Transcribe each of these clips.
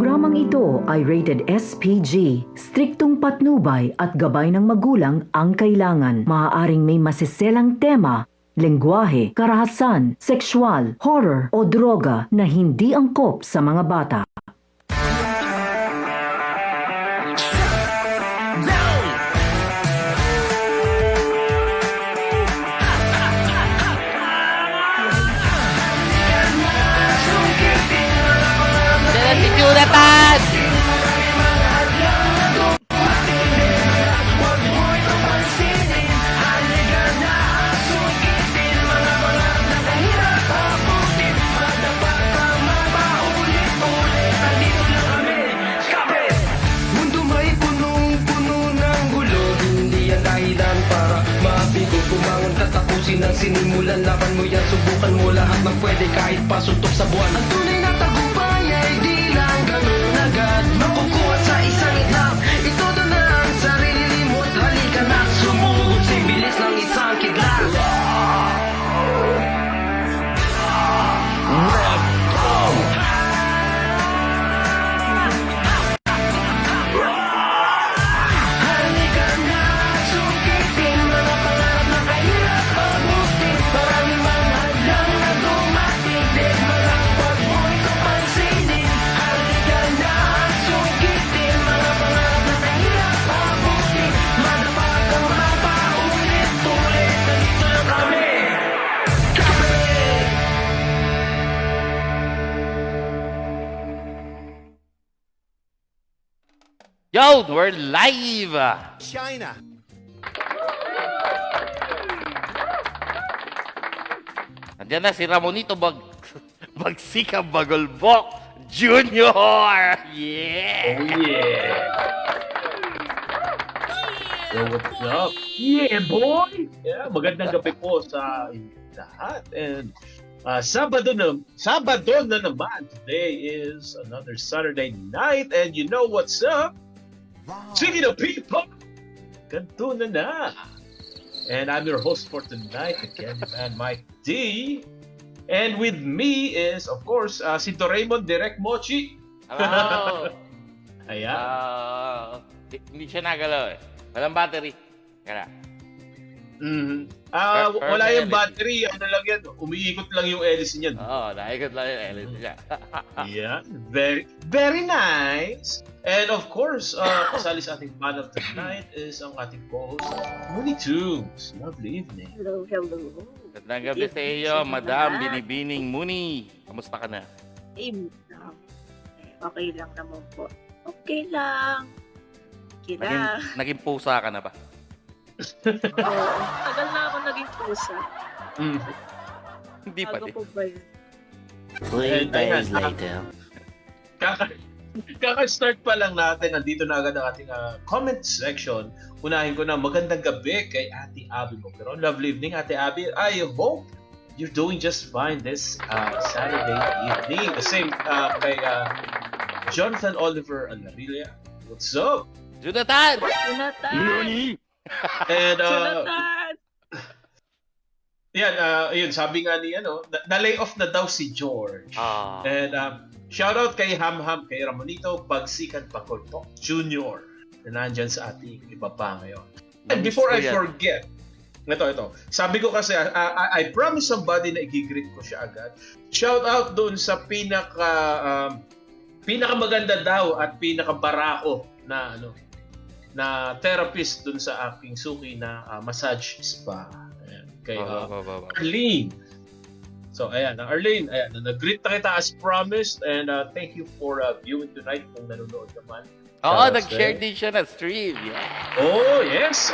programang ito ay rated SPG. Striktong patnubay at gabay ng magulang ang kailangan. Maaaring may masiselang tema, lengguwahe, karahasan, sexual, horror o droga na hindi angkop sa mga bata. Jonathan! Mundo may punong-puno ng gulo. Hindi yan dahilan para mabigo. Bumangon tatapusin ang sinimulan. Laban mo yan, subukan mo lahat ng pwede kahit pasuntok sa buwan. Ang tunay na tagumpay ay di lang ganun agad makukuha sa isang itlap. Ito doon na ang sarili mo't halika na sumugod sa bilis ng isang kidlat. WebKom. Halika na, sukitin mga pangarap na kahirap abutin. Marami man hadlang na dumating, di malapag mo'y kapansinin. Halika na, sukitin mga pangarap na kahirap abutin. Madapa kang mapaulit-ulit, nandito lang kami. Yo, we're live! China. Nandiyan na si Ramonito Magsikang Bagolbok Junior! Yeah! Oh yeah! So what's up? Yeah, boy! Yeah, magandang gabi po sa inyong lahat. And Sabado na naman. Today is another Saturday night. And you know what's up? Speaking of people, Kantunan na. And I'm your host for tonight, the Candyman Mike D. And with me is, of course, si Doraemon Direct Mochi. Hello! Ayan. Hindi siya nagalaw eh. Walang battery. Kaya. Wala yung battery, ano lang yan, umiikot lang yung hélice niyan. Oo, naikot lang yung LED niya. Yeah, very, very nice. And of course, kasali sa ating panel tonight is ang ating co-host, Mooney Tunes. Lovely evening. Hello. Gandang gabi sa iyo, Madam Binibining Muni. Kamusta ka na? Okay lang naman po. Okay lang. Naging pusa ka na ba? Oo. Tagal na ako naging pusa. Hindi pa Bago din. po ba yun? 3 days later. Kaka-start pa lang natin, nandito na agad ang ating comment section. Unahin ko na magandang gabi kay Ate Abby Mogron. Lovely evening, Ate Abby. I hope you're doing just fine this Saturday evening. The same kay Jonathan Oliver Alarilla. What's up? Jonathan! Jonathan! And Jonathan! yun, sabi nga ni na-lay off na daw si George. And shout out kay Hamham, kay Ramonito Bagsikan Bacolpo Junior na nandyan sa ating iba pa ngayon. And before I forget, ito. Sabi ko kasi, I promise somebody na i-greet ko siya agad. Shout out doon sa pinakamaganda daw at pinakabarako na na therapist doon sa aking suki na massage spa. Ayan, kay Arlene. So ayan, Arlene, nag-greet na kita as promised and thank you for viewing tonight kung nanonood naman. Oo, nag-share din siya na stream. Yeah. Oh, yes.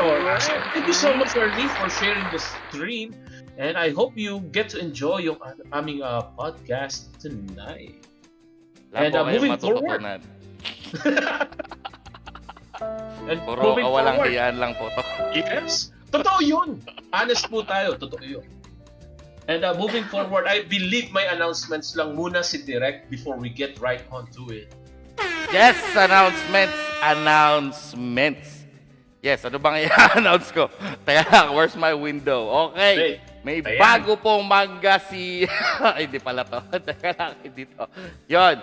Thank you so much, Arlene, for sharing the stream. And I hope you get to enjoy yung aming podcast tonight. And moving forward. And Puro kawalang hiyaan lang po to. Yes. Totoo yun. Honest po tayo. Totoo yun. And moving forward, I believe may announcements lang muna si Direct before we get right on to it. Yes, announcements. Yes, ano bang i-announce ko? Teka lang, where's my window? Okay. May bago pong manga si... Ay, hindi pala to. Teka lang, hindi to. Yun.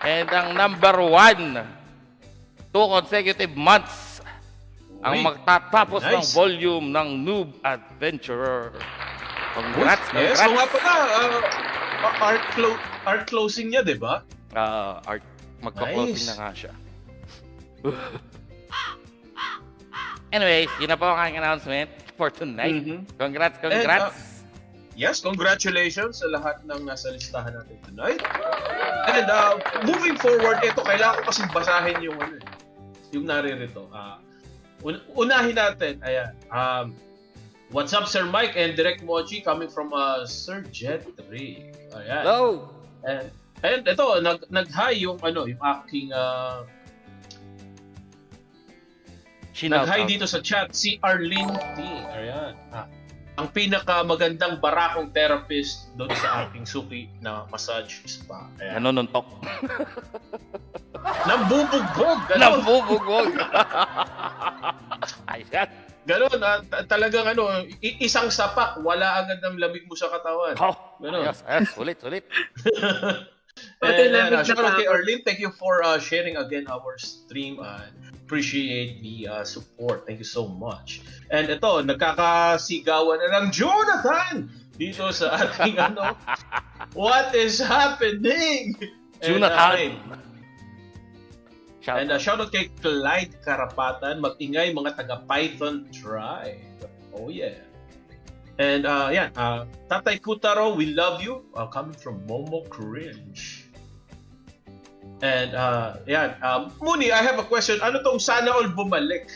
And ang number 1, 2 consecutive months ang Uy, magtatapos ng nice. volume ng Noob Adventurer. Congrats, Yes, congrats. so nga pala, art closing niya, di ba? Art, magka-closing Nice. na nga siya. Anyways, yun na po ang aking announcement for tonight. Mhm. Congrats. Yes, congratulations sa lahat ng nasa listahan natin tonight. And moving forward, ito, kailangan ko kasing basahin yung naririto. Unahin natin, ayan. What's up, Sir Mike and Direct Mochi coming from Sir Jet 3. Ayan. Hello! And ito, nag-hi yung aking nag-hi dito sa chat, si Arlene T. Ayan. Ang pinakamagandang barakong therapist doon sa aking suki na massage spa. Ayan. Nanonuntok. Nambubugbog! Nabubugog. Ayan. Ganon, talagang isang sapak, wala agad ng lamig mo sa katawan. Oh, Ganon. yes, sulit. And shout out kay Arlene, thank you for sharing again our stream. Appreciate the support. Thank you so much. And ito, nagkakasigawan na ng Jonathan dito sa ating What is happening? Jonathan. And shout out kay Clyde Karapatan, mag-ingay mga taga-Python tribe. Oh yeah. And yan, Tatay Kutaro, we love you. Coming from Momo Cringe. And yan, Muni, I have a question. Ano tong sana all bumalik?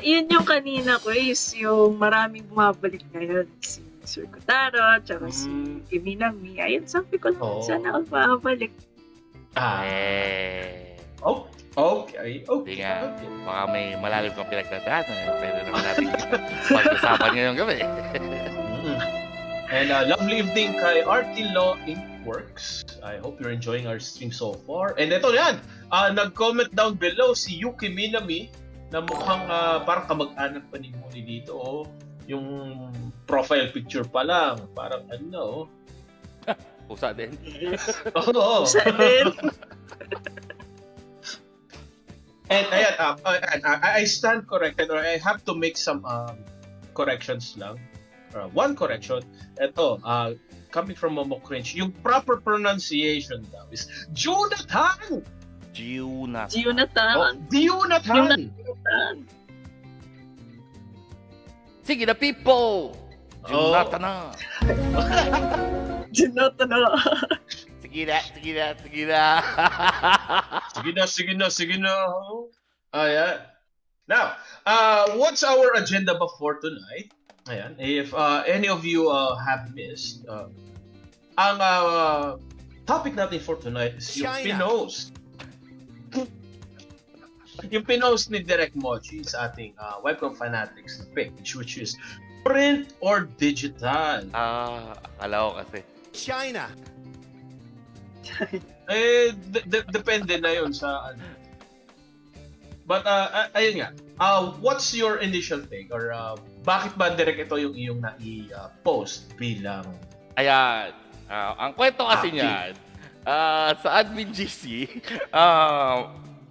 Yun yung kanina ko yung maraming bumabalik ngayon. Si Sir Kutaro, tsaka si Iminami. Ayun, sabi ko lang, sana all bumabalik. Okay. Hindi nga, baka may malalim kang pinagdadaanan. Pwede naman natin pag-usapan ngayong gabi. And lovely evening kay Artie Law Inc. Works. I hope you're enjoying our stream so far. And ito yan, nag-comment down below si Yuki Minami na mukhang parang kamag-anak pa ni Muni dito. Yung profile picture pa lang, parang Pusa din. Oo. Sa din. And ayan, I stand corrected or I have to make some corrections lang. One correction. Ito, coming from Momo Cringe, yung proper pronunciation daw is Jonathan! Jonathan. Jonathan! Sige na, people! Jonathan na! Jonathan na. Sige na. Sige na. Ayan. Now, what's our agenda before tonight? Ayan. If any of you have missed, ang topic natin for tonight is yung China. pinost. Yung pinost ni Direct Mochi sa ating WebKom Fanatics page, which is print or digital. Akala ko kasi. China. Depende na yun sa But ayun nga. What's your initial take or bakit ba direct ito yung iyong nai-post bilang Ayan. Ang kwento kasi Active. niyan, sa admin GC,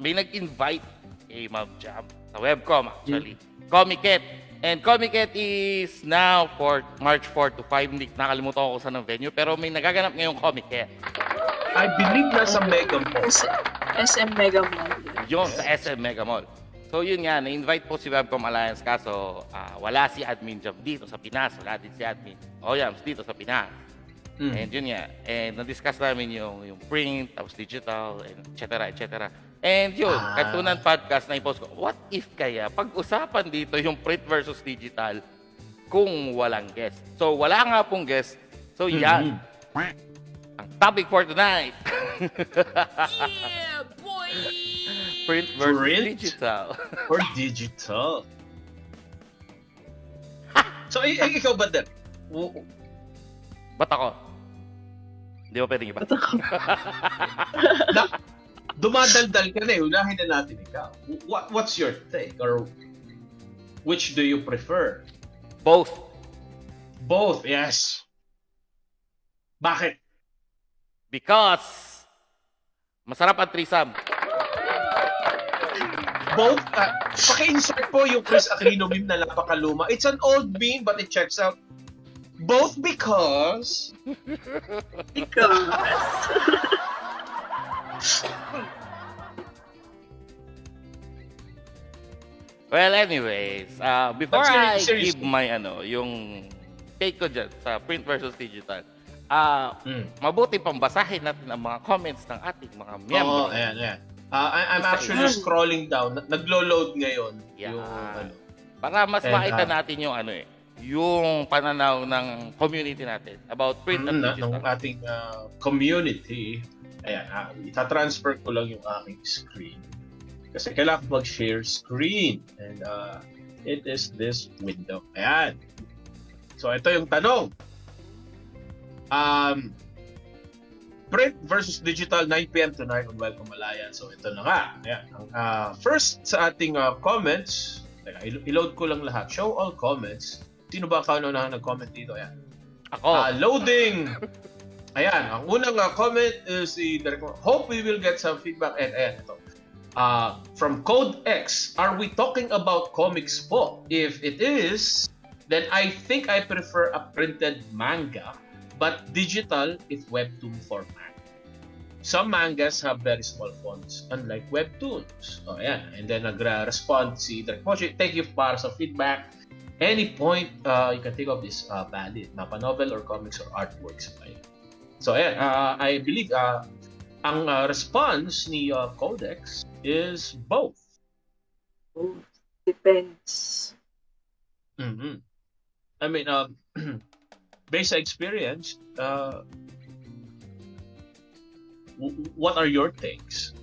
may nag-invite kay Ma'am Jam sa WebKom actually. Comiket. And Comiket is now for March 4 to 5. Hindi nakalimutan ko saan ang venue. Pero may nagaganap ngayong Comiket. I believe nasa Mega Mall. SM Mega Mall. Yun, sa SM Mega Mall. So yun nga, na-invite po si WebKom Alliance kaso wala si Admin Jam dito sa Pinas. Wala din si Admin Oyams dito sa Pinas. And yun nga, and na-discuss namin yung print, tapos digital, and et cetera. And yun, Kantunan Podcast na i-post ko, what if kaya pag-usapan dito yung print versus digital kung walang guest? So wala nga pong guest. So yan, ang topic for tonight. Yeah, boy! Print versus Print? digital. Or digital. So ikaw ba din? Ba't ako? Hindi mo pwedeng iba. Dumadaldal ka na eh. Unahin na natin ikaw. What's your take? Or which do you prefer? Both. Both, yes. Bakit? Because masarap ang threesome. Both, paki-insert po yung Chris Aquino meme na napakaluma. It's an old meme but it checks out. Both because... Well, anyways, before But I seriously. give my yung take ko dyan sa print versus digital, mabuti pang basahin natin ang mga comments ng ating mga Oo, miyembro. ayan. I'm actually scrolling down. Naglo-load ngayon Yeah. yung Para mas And, makita natin yung yung pananaw ng community natin about print and digital. ng ating community. Ayan, itatransfer ko lang yung aking screen. Kasi kailangan ko mag-share screen. And it is this window. Ayan. So, ito yung tanong. Print versus digital, 9 p.m. tonight on WebKom Malaya. So, ito na nga. Ayan. First, sa ating comments, i-load ko lang lahat. Show all comments. Sino ba kauna nag-comment dito? Ayan. Ako. Loading! Ayan. Ang unang comment is hope we will get some feedback. And ayan, ito. From Code X, are we talking about comics po? If it is, then I think I prefer a printed manga, but digital if webtoon format. Some mangas have very small fonts, unlike webtoons. Oh, ayan. And then nag-respond si Direk Mochi, thank you para sa feedback. Any point you can think of is valid. Mapa-novel or comics or artworks. So, ayan. I believe ang response ni Codex is both. Depends. Mm-hmm. I mean, based on experience, what are your takes?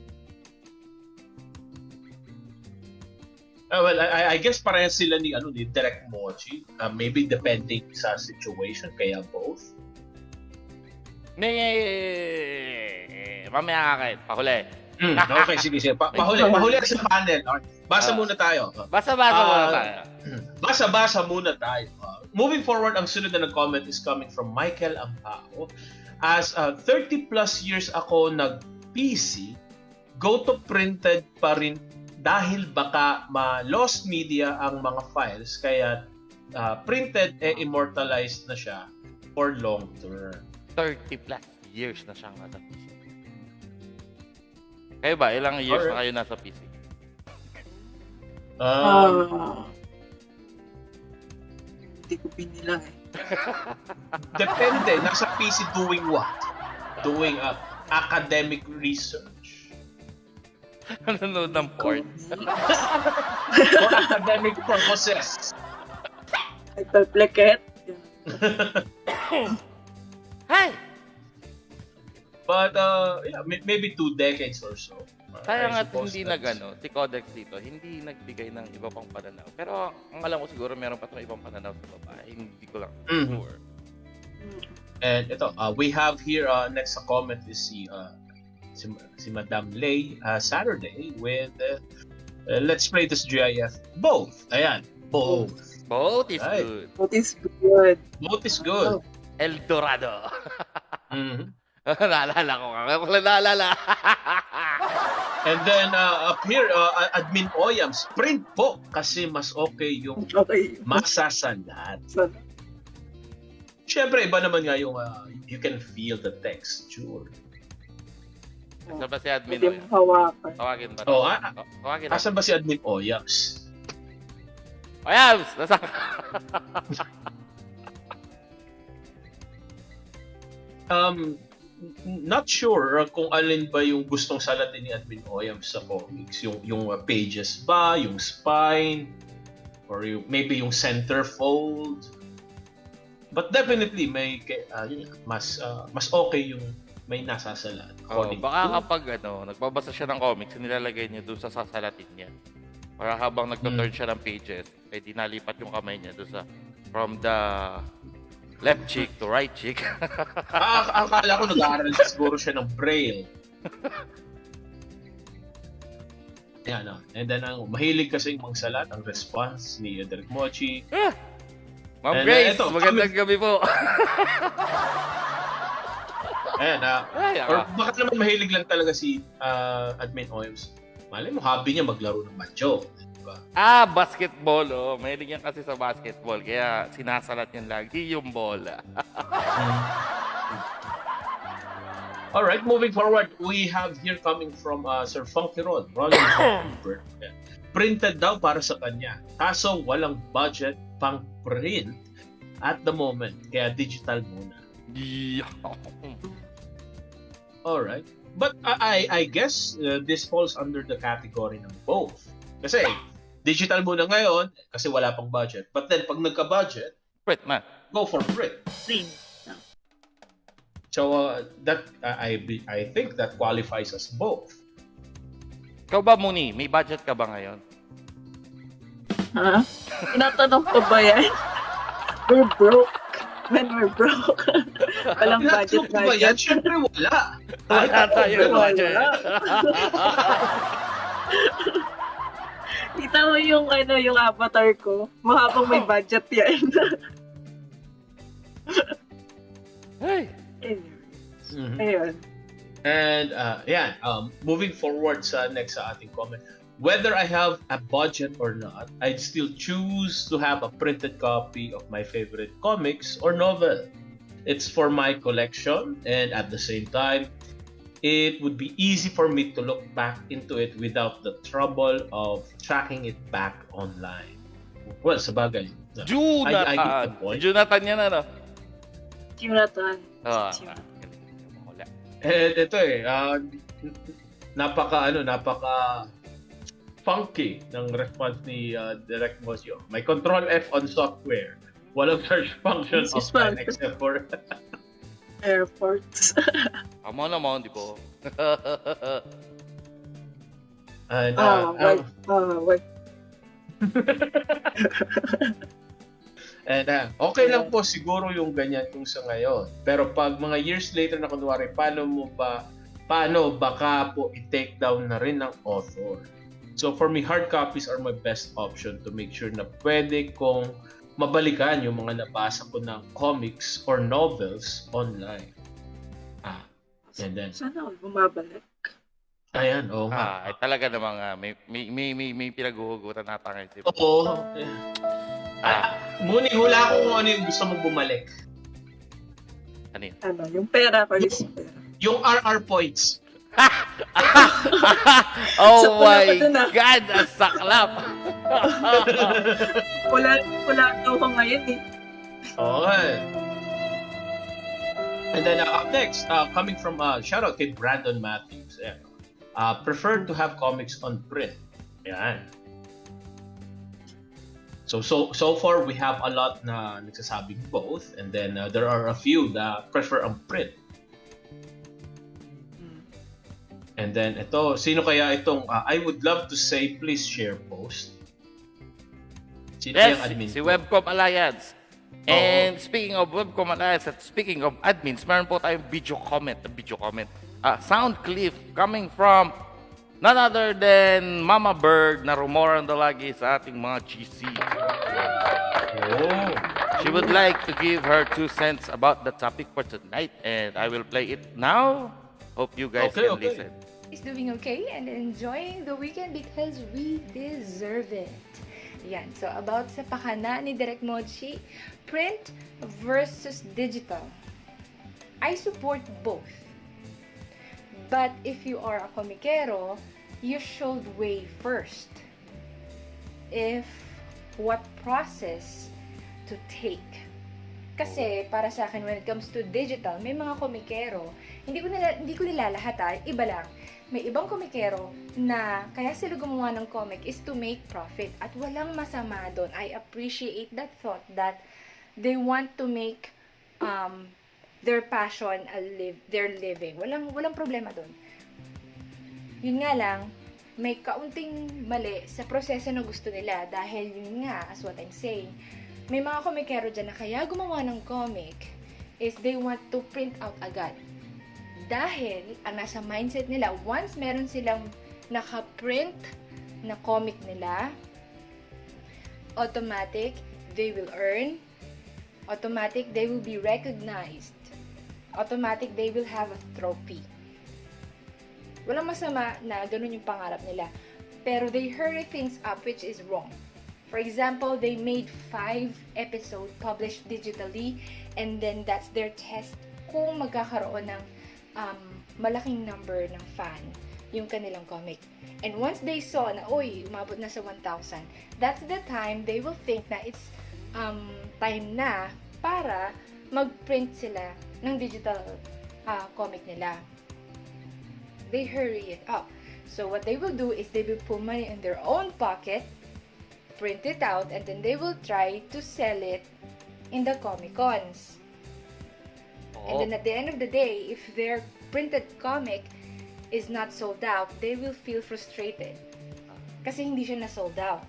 Well, I guess parehas sila ni Direk Mochi. Maybe depending sa situation, kaya both. Mamaya ka kayo. Pahuli. Okay, sige. Pahuli sa panel. Okay. Basa muna tayo. Basa-basa muna tayo. Basa-basa muna tayo. Moving forward, ang sunod na nag-comment is coming from Michael Ampao. As 30 plus years ako nag-PC, go to printed pa rin dahil baka ma-lost media ang mga files, kaya printed immortalized na siya for long term. 30 plus years na siyang nasa PC. Kayo ba? Ilang years na kayo nasa PC? Hindi ko pinilang Depende. Nasa PC doing what? Doing academic research. Nanonood ng porn. For academic purposes. Nagpapleket. Hi! But, maybe 2 decades or so. Kaya I nga suppose hindi si Codex dito, hindi nagbigay ng iba pang pananaw. Pero ang alam ko siguro meron pa itong ibang pananaw sa babae. Hindi ko lang sure. And ito, we have here, next sa comment is si Madam Lay Saturday with Let's Play This GIF. Both. Ayan. Both. Both is Right. good. What is good? Both is good. El Dorado. Mhm. Naalala ko nga. Ako lang naalala. And then, up here, Admin Oyams, print po kasi mas okay yung Okay. masasalat. So, Siyempre, iba naman nga yung you can feel the texture. Saan ba si admin? pwede mong hawakan. Tawagin ba? Oh, Tawagin. Asan ba si Admin Oyams? Oyams! Nasaan ka? Not sure kung alin ba yung gustong salatin ni Admin Oyams sa comics. Yung pages ba, yung spine, or maybe yung centerfold. But definitely may mas okay yung may nasasalat. Baka kapag nagbabasa siya ng comics, nilalagay niya doon sa sasalatin niya. Para habang nagtuturn siya ng pages, ay dinalipat yung kamay niya doon sa from the left cheek to right cheek. Akala ko nag-aaral siguro siya ng braille. Yan, and then mahilig kasi yung magsalat, ang response ni Direk Mochi. Ma'am And, Grace, ito, magandang gabi po. Ayan, Ay, or baka naman mahilig lang talaga si Admin Oils. Malay mo, hobby niya maglaro ng mahjong. Diba? Basketball. Oh. Mahilig yan kasi sa basketball. Kaya sinasalat yan lagi yung bola. Alright, moving forward, we have here coming from Sir Funky Ron Vancouver. Printed daw para sa kanya. Kaso walang budget pang print at the moment. Kaya digital muna. Yeah. Alright. But I guess this falls under the category ng both. Kasi digital muna ngayon kasi wala pang budget. But then pag nagka-budget, Print man. go for print. Print. So that I think that qualifies as both. Ikaw ba, Muni? May budget ka ba ngayon? Ha? Tinatanong ko ba yan? We're broke. When we're broke. Walang budget. Ba yan? Siyempre wala. Wala tayo budget. Kita mo yung yung avatar ko. Mahabang may budget yan. Hey. Mhm. Ayun. And moving forward sa next sa ating comment. Whether I have a budget or not, I'd still choose to have a printed copy of my favorite comics or novel. It's for my collection, and at the same time, it would be easy for me to look back into it without the trouble of tracking it back online. Well, sabagay. I get the point. Jonathan yan, ano? Jonathan. Wala. Ito napaka funky ng response ni Direct Mosio. May Control F on software. Walang search function offline except for airports. Tama naman, di ba? and Wait. and okay lang po siguro yung ganyan kung sa ngayon. Pero pag mga years later na kunwari, paano baka po i-take down na rin ng author. So for me, hard copies are my best option to make sure na pwede kong mabalikan yung mga nabasa ko ng comics or novels online. And then, Sana all bumabalik. ayan, nga. Ay, talaga namang may pinaghuhugutan nata ngayon. Oo. Muni, hula ko kung ano yung gusto mong bumalik. Ano yun? Yung pera, palis yung pera. Yung RR points. Oh So, my pula pa dun, God! Ang saklap! Wala daw ko ngayon eh. Okay. And then up next, coming from shout out kay Brandon Matthews. Ayan. Prefer to have comics on print. Yan. So far we have a lot na nagsasabing both, and then there are a few that prefer on print. And then ito, sino kaya itong I would love to say please share post. Sino kaya ang admin? Si WebKom Alliance. And speaking of WebKom Alliance at speaking of admins, meron po tayong video comment. Sound clip coming from none other than Mama Bird na rumorando lagi sa ating mga GC. She would like to give her 2 cents about the topic for tonight, and I will play it now. Hope you guys can listen. Is doing okay and enjoying the weekend because we deserve it. Yan. So, about sa pakana ni Direk Mochi, print versus digital. I support both. But if you are a komikero, you should weigh first what process to take. Kasi para sa akin, when it comes to digital, may mga komikero, hindi ko nilalahat, iba lang. May ibang komikero na kaya sila gumawa ng comic is to make profit at walang masama doon. I appreciate that thought that they want to make their passion their living. Walang problema doon. Yun nga lang, may kaunting mali sa proseso na gusto nila dahil yun nga, as what I'm saying, may mga komikero dyan na kaya gumawa ng comic is they want to print out agad. Dahil, ang nasa mindset nila, once meron silang naka-print na comic nila, automatic, they will earn, automatic, they will be recognized. automatic they will have a trophy. Walang masama na ganun yung pangarap nila. Pero they hurry things up which is wrong. For example, they made 5 episodes published digitally and then that's their test kung magkakaroon ng malaking number ng fan yung kanilang comic. And once they saw na, umabot na sa 1,000, that's the time they will think na it's time na para mag-print sila ng digital comic nila. They hurry it up. So what they will do is they will put money in their own pocket, print it out, and then they will try to sell it in the Comic-Cons. And then at the end of the day, if their printed comic is not sold out, they will feel frustrated. Kasi hindi siya na-sold out.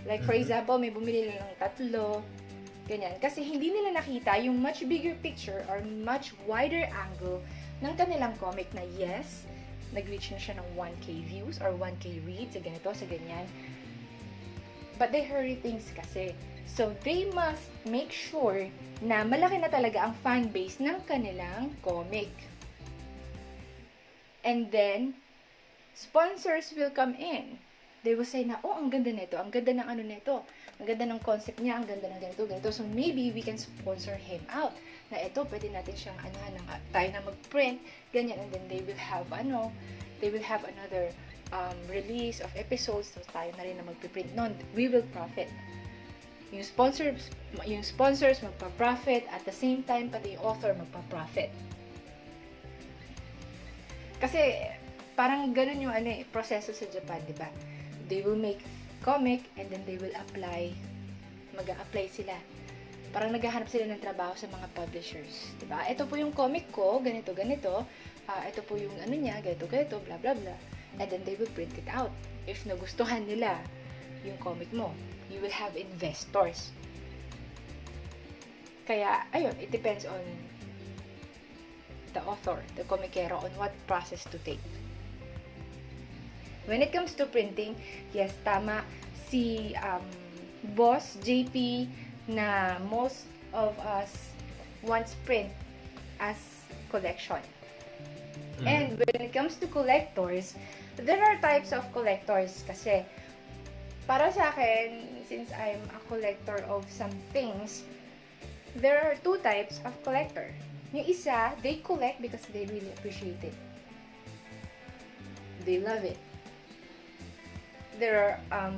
Like for example, may bumili lang ng 3, ganyan. Kasi hindi nila nakita yung much bigger picture or much wider angle ng kanilang comic na yes, nag-reach na siya ng 1K views or 1K reads, sa ganito, sa ganyan. But they hurry things kasi. So, they must make sure na malaki na talaga ang fan base ng kanilang comic. And then, sponsors will come in. They will say na, ang ganda nito, ang ganda ng ano nito, ang ganda ng concept niya, ang ganda ng ganito, ganito. So, maybe we can sponsor him out. Na ito, pwede natin siyang tayo na mag-print, ganyan. And then they will have, they will have another release of episodes, so tayo na rin na magpiprint nun. We will profit. Yung sponsors magpa-profit, at the same time, pati yung author magpa-profit. Kasi, parang ganun yung proseso sa Japan, di ba? They will make comic, and then they will mag-a-apply sila. Parang naghahanap sila ng trabaho sa mga publishers. Di ba? Ito po yung comic ko, ganito, ganito. Ito po yung niya, ganito, ganito, blah, blah, blah. And then they will print it out. If nagustuhan nila yung comic mo, you will have investors. Kaya, ayun, it depends on the author, the komikero, on what process to take. When it comes to printing, yes, tama, si Boss JP na most of us wants print as collection. And when it comes to collectors, there are types of collectors kasi para sa akin, since I'm a collector of some things, there are 2 types of collector. Yung isa, they collect because they really appreciate it. They love it. There are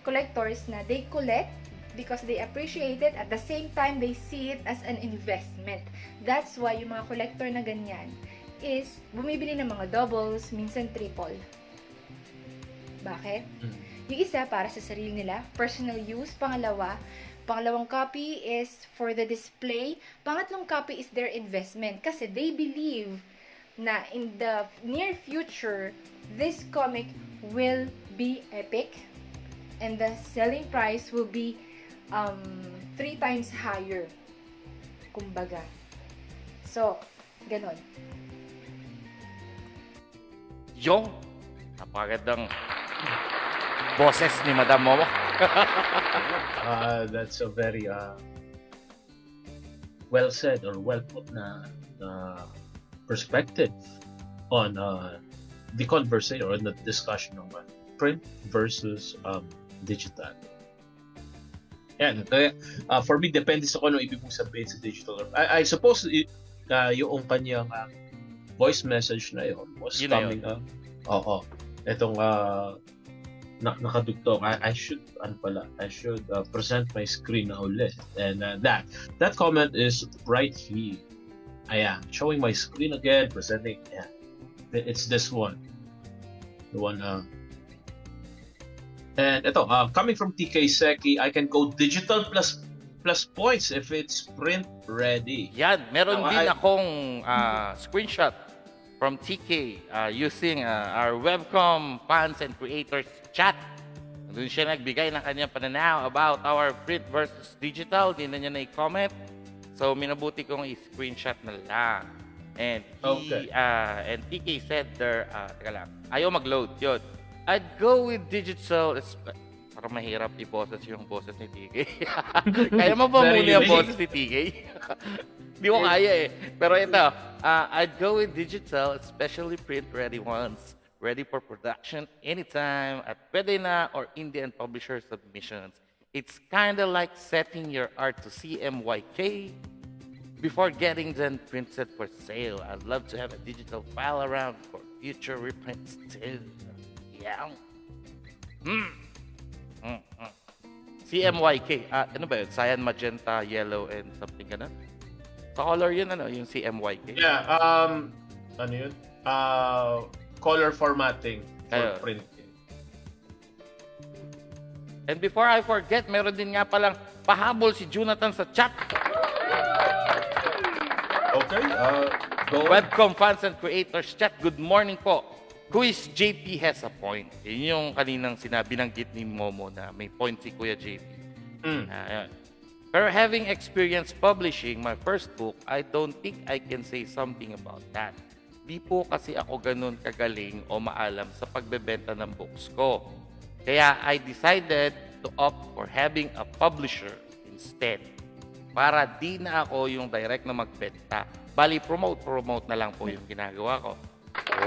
collectors na they collect because they appreciate it, at the same time, they see it as an investment. That's why yung mga collector na ganyan is bumibili ng mga doubles, minsan triple. Bakit? Yung isa para sa sarili nila, personal use. Pangalawang copy is for the display. Pangatlong copy is their investment kasi they believe na in the near future, this comic will be epic and the selling price will be 3 times higher. Kumbaga. So, ganon. Yung napakagandang boses ni Madam Momo. That's a very well said or well put na perspective on the conversation or the discussion of print versus digital. Yan. For me, depende sa kung ano ibig mong sabihin sa digital. I suppose yung kanyang voice message na yun was Yun coming etong nakadugtong. I should present my screen na ulit. And that comment is right here. Ayan, showing my screen again, presenting. Yeah, it's this one. The one and ito, coming from TK Seki, I can go digital plus points if it's print ready. Yan, meron din akong screenshot from TK using our WebKom fans and creators chat. Doon siya nagbigay ng kanyang pananaw about our print versus digital. Di na niya na-comment. So, minabuti kong i-screenshot na lang. And and TK said there, teka lang, ayaw mag-load. Yun. I'd go with digital. Parang mahirap i-boses yung boses ni TK. Kaya mo ba muna yung boses ni TK? Di ko kaya eh. Pero ito, I'd go with digital, especially print-ready ones. Ready for production anytime at pwede na or indie and publisher submissions. It's kind of like setting your art to CMYK before getting them printed for sale. I'd love to have a digital file around for future reprints too. Yeah. CMYK. Ano ba yun? Cyan, magenta, yellow, and something ganun? Sa color yun, yung CMYK? Yeah, ano yun? Color formatting for Ayun. printing. And before I forget, meron din nga palang pahabol si Jonathan sa chat. Okay, go. WebKom fans and creators chat, good morning po. Quiz JP has a point. Yun yung kaninang binanggit ni Momo na may point si Kuya JP. Ayun. Pero having experience publishing my first book, I don't think I can say something about that. Di po kasi ako ganun kagaling o maalam sa pagbebenta ng books ko. Kaya I decided to opt for having a publisher instead. Para di na ako yung direct na magbenta. Bali, promote na lang po yung ginagawa ko.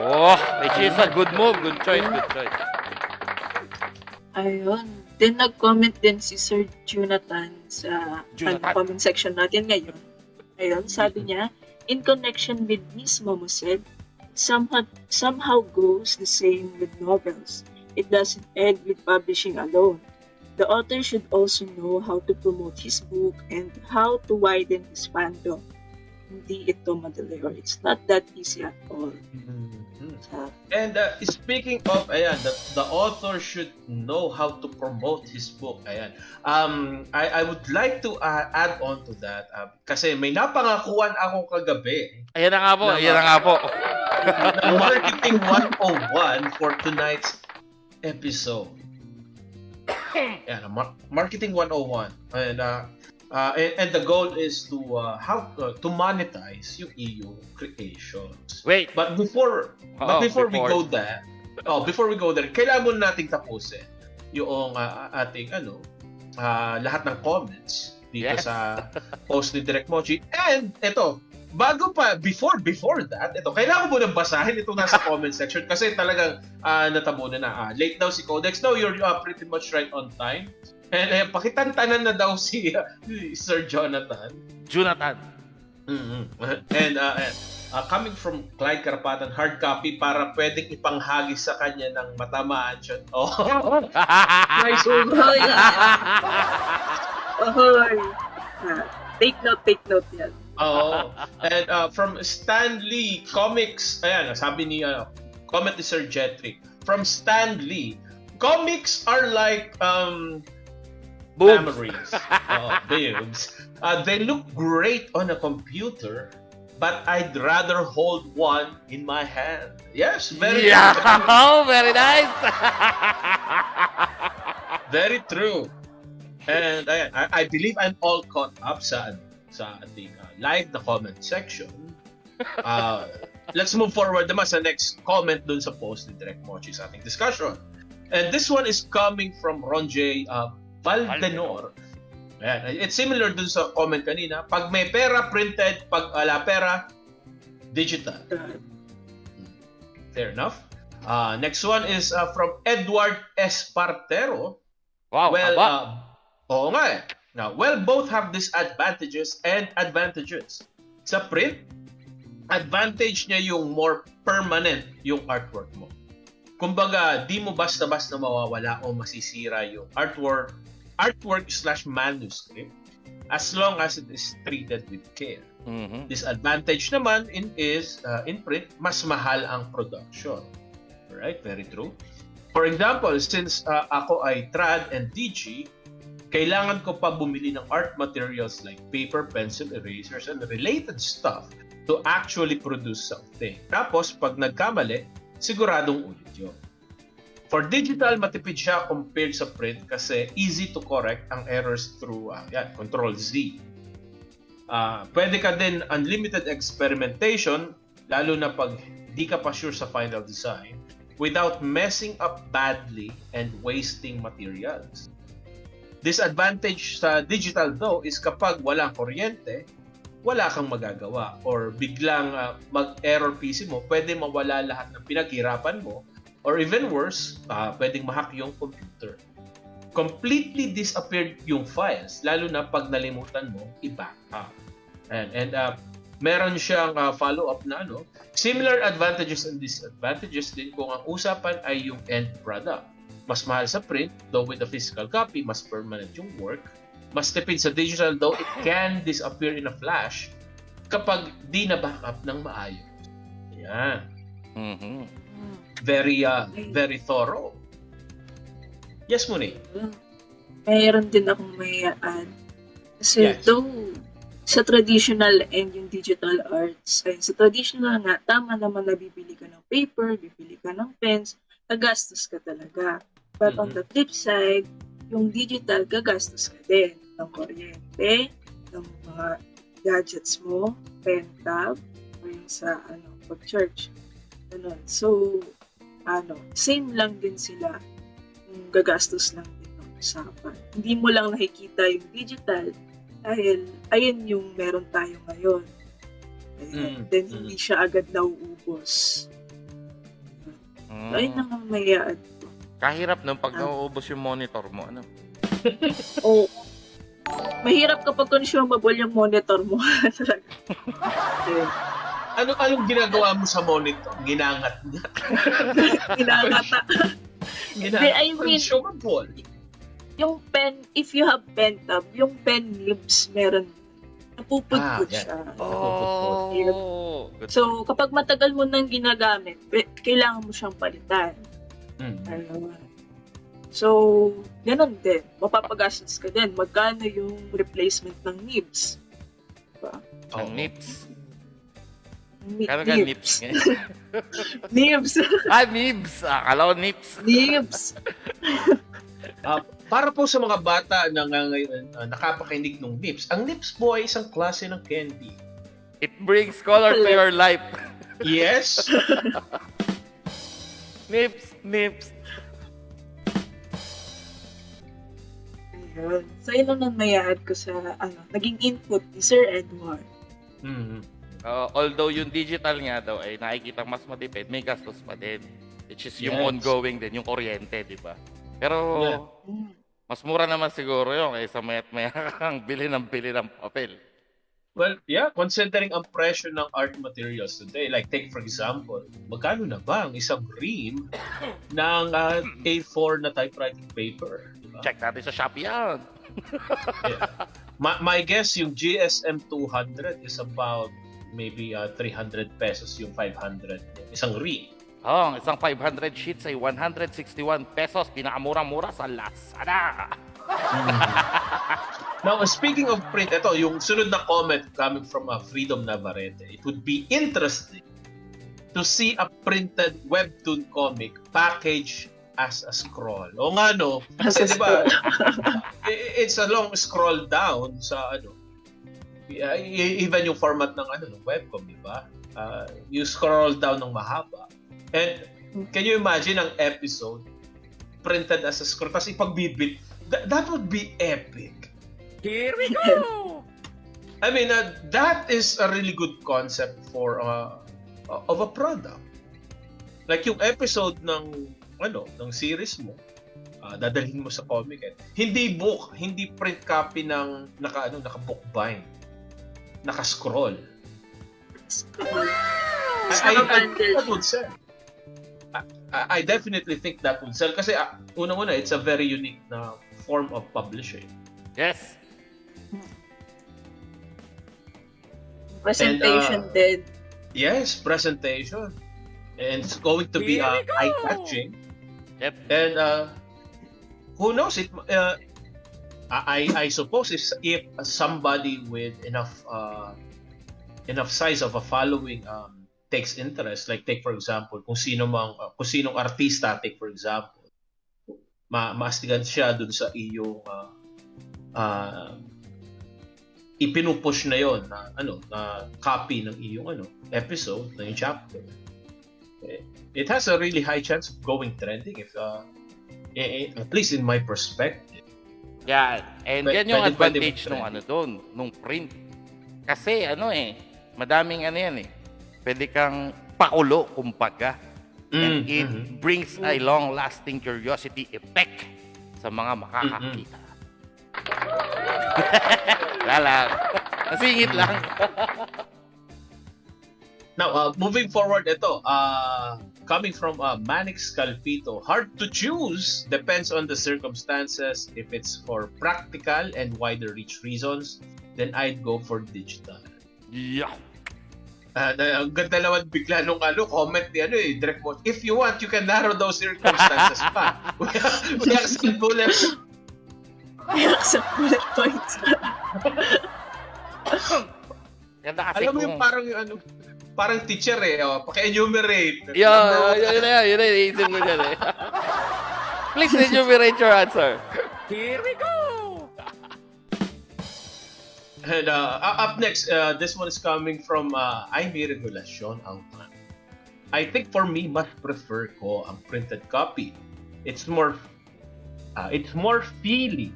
Oh, which is a good move. Good choice. Ayun. Then nag-comment din si Sir Jonathan sa comment section natin ngayon. Ayun, sabi niya, in connection with Miss Momo said, somehow goes the same with novels. It doesn't end with publishing alone. The author should also know how to promote his book and how to widen his fandom. Hindi ito madali or it's not that easy at all. And speaking of, ayan, the author should know how to promote his book. Ayan. I would like to add on to that kasi may napangakuan akong kagabi. Ayan na nga po. ng Marketing 101 for tonight's episode. Ayan, Marketing 101. And the goal is to how to monetize yung iyong creations. Wait. But before we go there, kailangan muna nating tapusin yung ating lahat ng comments dito sa post ni Direk Mochi. And ito, before that, kailangan mo nang basahin itong nasa comment section kasi talagang natabunan na. Late daw si Codex. No, you're pretty much right on time. And pakitantanan na daw si Sir Jonathan. And coming from Clyde Karapatan, hard copy para pwedeng ipanghagis sa kanya ng matamaan siya. Oh. Nice one. Ahoy. Take note yan. Oh. And from Stanley Comics, ayan, sabi ni comment ni Sir Jetri. From Stanley, comics are like memories. Boobs. They look great on a computer, but I'd rather hold one in my hand. Yes, very Very nice. very true. And ayan, I believe I'm all caught up sa ating live na comment section. Let's move forward naman sa next comment dun sa post ni Direk Mochi sa ating discussion. And this one is coming from Ron J. Valdenor. Ayan. It's similar dun sa comment kanina. Pag may pera, printed. Pag wala pera, digital. Fair enough. Next one is from Edward Espartero. Wow. Well, oo nga eh. Now, both have disadvantages and advantages. Sa print, advantage niya yung more permanent yung artwork mo. Kumbaga, di mo basta-basta mawawala o masisira yung artwork/manuscript as long as it is treated with care. Disadvantage naman is in print, mas mahal ang production. Alright, very true. For example, since ako ay trad and DG, kailangan ko pa bumili ng art materials like paper, pencil, erasers, and related stuff to actually produce something. Tapos, pag nagkamali, siguradong ulit yun. For digital, matipid siya compared sa print kasi easy to correct ang errors through Control-Z. Pwede ka din unlimited experimentation, lalo na pag di ka pa sure sa final design, without messing up badly and wasting materials. Disadvantage sa digital though is kapag walang kuryente, wala kang magagawa. Or biglang mag-error PC mo, pwede mawala lahat ng pinaghirapan mo. Or even worse, pwedeng mahack yung computer. Completely disappeared yung files, lalo na pag nalimutan mo, i-back up. And meron siyang follow-up na similar advantages and disadvantages din kung ang usapan ay yung end product. Mas mahal sa print, though with a physical copy, mas permanent yung work. Mas tipid sa digital, though it can disappear in a flash kapag di na backup ng maayos. Yan. Mhm. Very thorough. Yes, Muni. Mayroon din akong may add. Kasi Yes. though sa traditional and yung digital arts, ay sa traditional nga, tama naman na bibili ka ng paper, bibili ka ng pens, gagastos ka talaga. But on the flip side, yung digital, gagastos ka din ng kuryente, ng mga gadgets mo, pen tab, o yung sa pag-charge. Ganun. So, same lang din sila. Yung gagastos lang din ng usapan. Hindi mo lang nakikita yung digital dahil ayun yung meron tayo ngayon. Then hindi siya agad nauubos. So, ayun lang ang mayaan ko. Kahirap nung pag nauubos yung monitor mo, ano? Oh, mahirap kapag consumable yung monitor mo. Anong ginagawa mo sa monitor? Ginangat niya. Kinakata. I mean, consumable. Yung pen, if you have pen tab, yung pen nibs, meron. Napupudpud siya. Oh. Good. So, kapag matagal mo nang ginagamit, kailangan mo siyang palitan. So, ganun din. Mapapagastos ka din. Magkano yung replacement ng nibs? Diba? Ang nips. Nibs. Kano ka nips? Nibs. Nibs. Akala ko nips. Nibs. Para po sa mga bata na ngayon nakapakinig ng nips, ang nips po ay isang klase ng candy. It brings color to your life. Yes. Nips. Ayun. So, yun ang mayaan ko sa naging input ni Sir Edward. Although yung digital nga daw ay nakikita mas matipid, may gastos pa din. Which is yung ongoing din, yung kuryente, di ba? Pero mas mura naman siguro yun kaysa maya kang bili ng papel. Well, yeah, considering ang presyo ng art materials today, like take for example, magkano na ba ang isang ream ng A4 na typewriting paper? Diba? Check natin sa Shopee yan. My guess, yung GSM 200 is about maybe 300 pesos yung 500. Isang ream. Isang 500 sheets ay 161 pesos. Pinakamura-mura sa Lazada. Now, speaking of print, ito, yung sunod na comment coming from Freedom Navarrete. It would be interesting to see a printed webtoon comic packaged as a scroll. O nga, no? Kasi, di ba, it's a long scroll down sa, even yung format ng, ng WebKom, di ba? You scroll down ng mahaba. And, can you imagine ang episode printed as a scroll, tapos ipagbibit? That would be epic. Here we go! I mean, that is a really good concept for of a product. Like yung episode ng series mo, dadalhin mo sa comic. Hindi book, hindi print copy ng naka-book bind. Naka-scroll. That would sell. I definitely think that would sell kasi unang-una, it's a very unique na form of publishing. Yes. Presentation din. Yes, presentation. And it's going to be eye-catching. Yep. And who knows? I suppose if somebody with enough size of a following takes interest, like take for example, kung sinong artista, take for example, maastigan siya dun sa iyong ipinupush na yon na copy ng iyong episode ng yung chapter. It has a really high chance of going trending if at least in my perspective. Yeah, and yan yung advantage nung print. Kasi madaming yan eh. Pwede kang pakulo, kumbaga. And it brings a long-lasting curiosity effect sa mga makakakita. Wala lang. Nasingit lang. Now, moving forward, ito, coming from Manix Calpito, hard to choose, depends on the circumstances. If it's for practical and wider reach reasons, then I'd go for digital. Yeah. Ang ganda naman bigla nung comment ni direct mo. If you want, you can narrow those circumstances pa. We accept bullet. We accept bullet points. Ganda kasi Alam mo yung parang teacher paki-enumerate. Yun na, iisip ko dyan eh. Please enumerate your answer. Here we go! And up next, this one is coming from Ay May Regulasyon Auman. I think for me, mas prefer ko ang printed copy. It's more feeling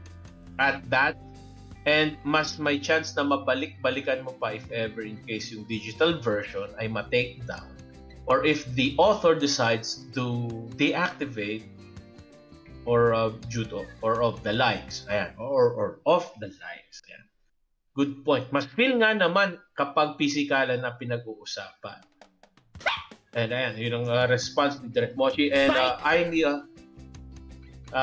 at that, and mas may chance na mabalik-balikan mo pa if ever in case yung digital version ay ma-take down, or if the author decides to deactivate or due to or of the likes, or of the likes. Ayan. Good point. Mas feel nga naman kapag pisikalan na pinag-uusapan. And ayan, yun ang response ni Direk Mochi. And Amy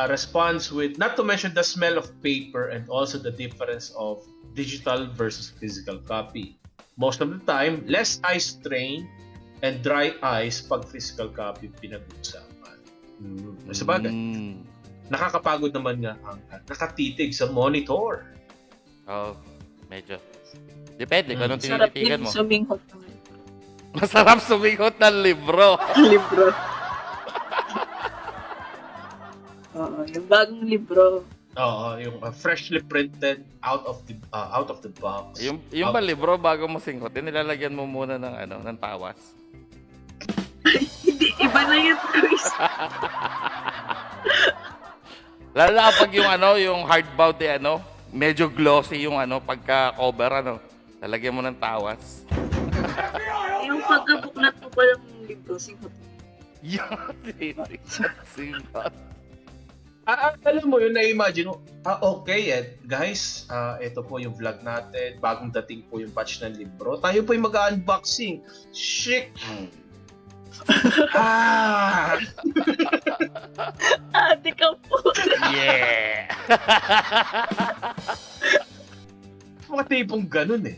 responds with, not to mention the smell of paper and also the difference of digital versus physical copy. Most of the time, less eye strain and dry eyes pag physical copy pinag-uusapan. Sabagay, nakakapagod naman nga ang nakatitig sa monitor. Oh, medyo. Depende kung anong Sarap tinititigan din mo. suminghot. Masarap suminghot ng libro. Libro. Oo, yung bagong libro. Oo, yung freshly printed out of the box. Yung ba libro bago mo singhotin, nilalagyan mo muna ng tawas. Hindi, iba na yun, Chris. Lalo na kapag yung hardbound medyo glossy yung pagka-cover lalagyan mo ng tawas. Yung pagkabuklat mo pa ng libro, singhot. Singhot. Alam mo yun, na-imagine mo, okay guys, ito po yung vlog natin, bagong dating po yung batch ng libro, tayo po yung mag-unboxing. Shit! Ate ka po. Yeah! Mga tipong ganun eh.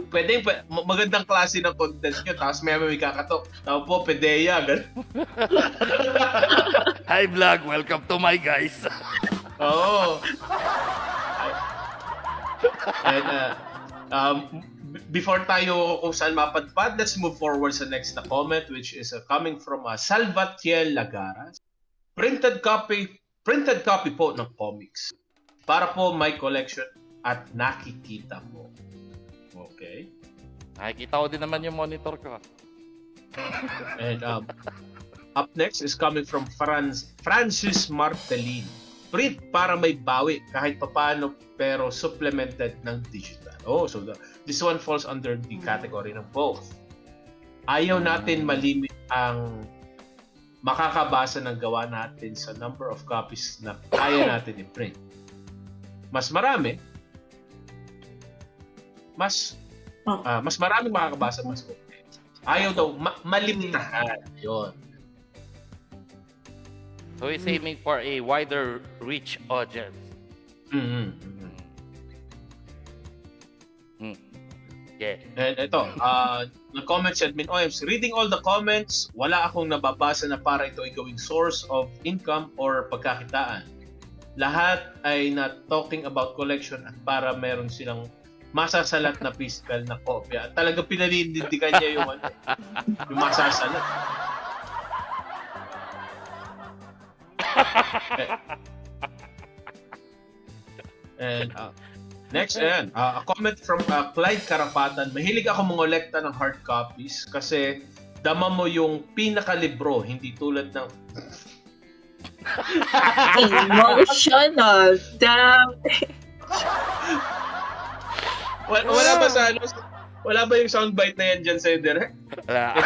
Pwede, magandang klase ng content nyo, tapos may kakatok. Tao po, pedeya, ganun. Hi vlog, welcome to my guys. Oo. And, before tayo kung saan mapadpad, let's move forward sa next na comment, which is coming from Salvatiel Lagaras. Printed copy po ng comics. Para po may collection at nakikita mo. Okay. Nakikita ko din naman yung monitor ko. And up next is coming from Francis Martelin. Print para may bawi kahit papano pero supplemented ng digital. Oh, so this one falls under the category ng both. Ayaw natin malimit ang makakabasa ng gawa natin sa number of copies na kaya natin i-print. Mas marami, mas maraming makakabasa, mas okay. Ayaw daw malimitahan. Yun. So he's aiming for a wider reach audience. Yeah. And ito, nag-comment si Admin OMS, reading all the comments, wala akong nababasa na para ito ay gawing source of income or pagkakitaan. Lahat ay na talking about collection at para meron silang masasalat na physical na kopya. At talagang pinanindigan niya yung yung masasalat. And next, a comment from Clyde Karapatan. Mahilig ako mangolekta ng hard copies kasi dama mo yung pinakalibro, hindi tulad ng emotional. Damn. Wala ba sa ano? Wala ba yung soundbite na yan dyan sa direct? Wala.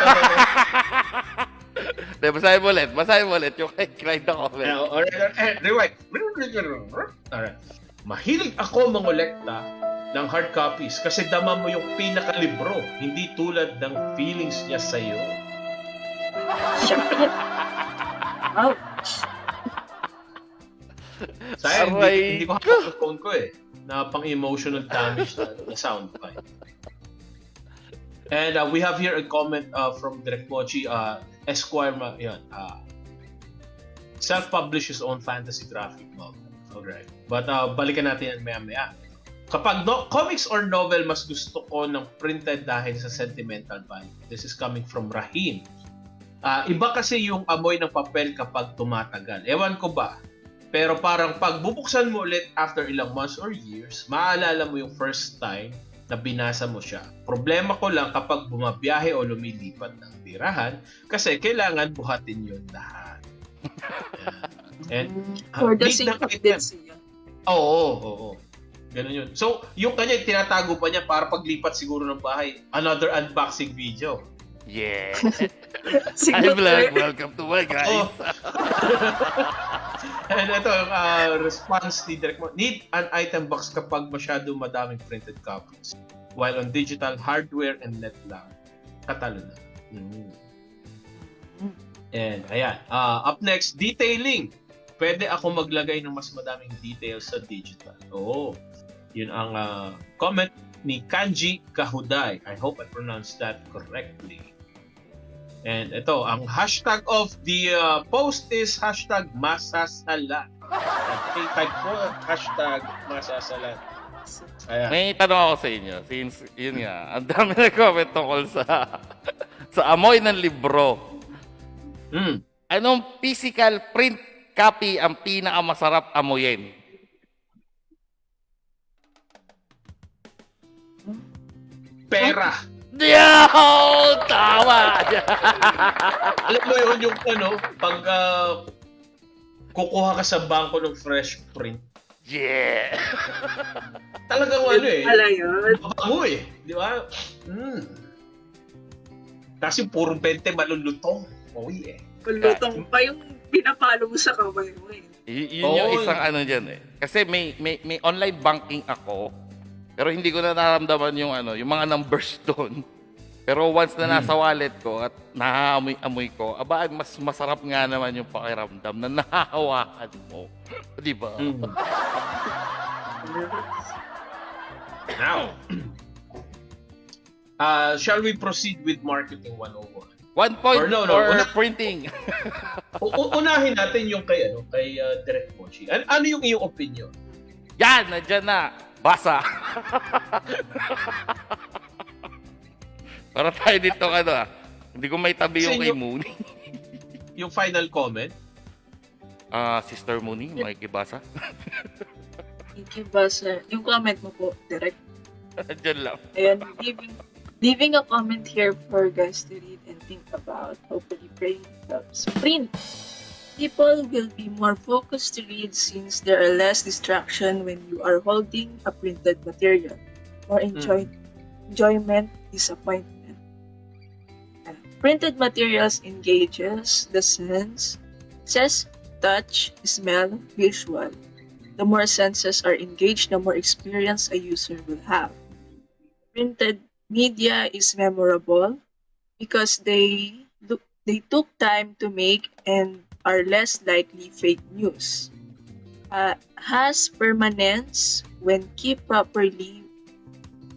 Basahin mo ulit yung kay na comment. Alright, rewind. Alright. Mahilig ako mangolekta ng hard copies kasi dama mo yung pinakalibro, hindi tulad ng feelings niya sa'yo. Ouch. Sayang, Aray hindi ko hawak yung phone ko na pang-emotional damage na soundbite. And we have here a comment from Direk Mochi, Esquire, self-published his own fantasy graphic novel. Alright. But balikan natin yan maya-maya. Kapag comics or novel, mas gusto ko ng printed dahil sa sentimental value. This is coming from Rahim. Iba kasi yung amoy ng papel kapag tumatagal. Ewan ko ba? Pero parang pag bubuksan mo ulit after ilang months or years, maaalala mo yung first time na binasa mo siya. Problema ko lang kapag bumabiyahe o lumilipat ng tirahan kasi kailangan buhatin yun lahat. And For the need sake ng of item. this yun. Oo. Ganun yun. So, yung kanya, tinatago pa niya para paglipat siguro ng bahay. Another unboxing video. Yeah. Hi Siguro, vlog, welcome to my guys. Oh. And ito, response ni Direk Mo. Need an item box kapag masyado madaming printed copies. While on digital, hardware and net lang. Katalo na. And ayan. Up next, detailing. Pwede ako maglagay ng mas madaming details sa digital. Oo. Yun ang comment ni Kanji Kahuday. I hope I pronounced that correctly. And ito, ang hashtag of the post is hashtag masasalat. Okay, tag po, hashtag masasalat. Ayan. May tanong ako sa inyo. Since, yun nga, ang dami na comment tungkol sa amoy ng libro. Anong physical print copy ang pinakamasarap amoyin? Pera. Yo! Tama! Alam mo yun, yung pag kukuha ka sa bangko ng fresh print. Yeah! Talagang Pala yun. mabango di ba? Kasi puro 20 malulutong. Kulutong pa yung pinapalo mo sa kamay mo Yun yung isang ano dyan Kasi may online banking ako. Pero hindi ko na naramdaman yung mga numbers doon. Pero once na nasa wallet ko at nahaamoy-amoy ko, mas masarap nga naman yung pakiramdam na nahahawakan mo. Di ba? Now, shall we proceed with marketing 101? 1 point Or no, or printing. Unahin natin yung kay Direk Mochi. Ano yung iyong opinion? Yan, nandyan na. Basa. Para tayo dito hindi ko may tabi yung kay Mooney. Yung final comment? Sister Mooney, makikibasa. Ikibasa. Yung comment mo po, direct. Diyan lang. Ayan, leaving a comment here for guys to read and think about. Hopefully print helps. Print. People will be more focused to read since there are less distraction when you are holding a printed material. More enjoyment, disappointment. Printed materials engages the sense, touch, smell, visual. The more senses are engaged, the more experience a user will have. Printed media is memorable because they took time to make and are less likely fake news. Has permanence when kept properly,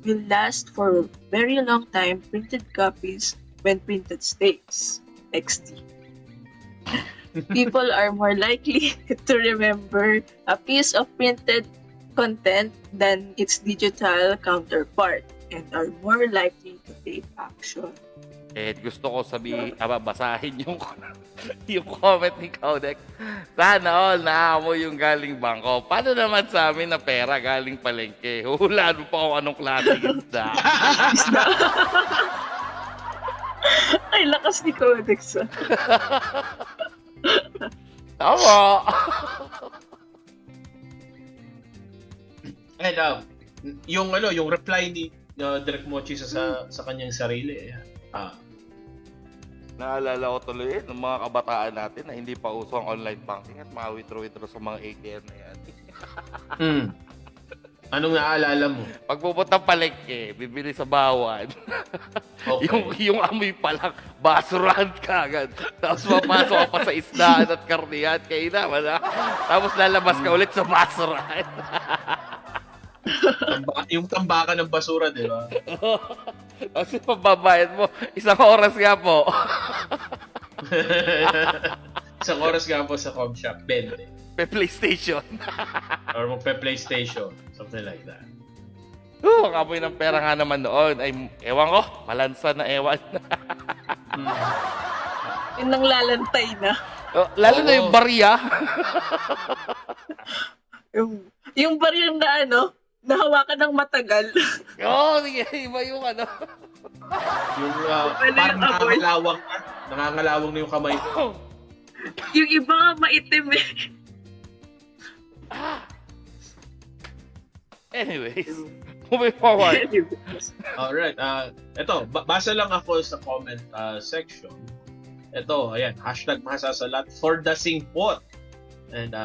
will last for a very long time. Printed copies when printed stays. XD. People are more likely to remember a piece of printed content than its digital counterpart and are more likely to take action. Gusto ko basahin yung comment ni Kaudek. Sana all naamoy yung galing bangko. Paano naman sa amin na pera galing palengke? Hulaan mo pa kung anong klaseng isda. Ay, lakas ni Codex. Tama. And yung reply ni Direk Mochi sa kanyang sarili. Naalala ko tuloy ng mga kabataan natin na hindi pa uso ang online banking at mga withdraw sa mga ATM na yan. Anong naalala mo? Pag pupunta palengke, bibili sa bawan. Okay. yung amoy pa lang, basurahan ka agad. Tapos mapasok ka pa sa isdaan at karnihan. Kaya na. Tapos lalabas ka ulit sa basurahan. Yung tambakan ng basura, di ba? Kasi pababayad mo, 1 oras nga po. Isang oras nga po sa com shop, 20. PlayStation. Or magpe-PlayStation. Something like that. Ang amoy ng pera nga naman noon. Ay, ewan ko, malansa na ewan. Yun ang lalantay na. Lalo na yung barya. Yung baril na nahawakan ng matagal. Sige, iba yung Yung parang nangangalawang na yung kamay ko. Yung iba nga maitim eh. Anyways, moving forward. Alright, ito, basa lang ako sa comment section. Ito, ayan, hashtag masasalat for the singpot. And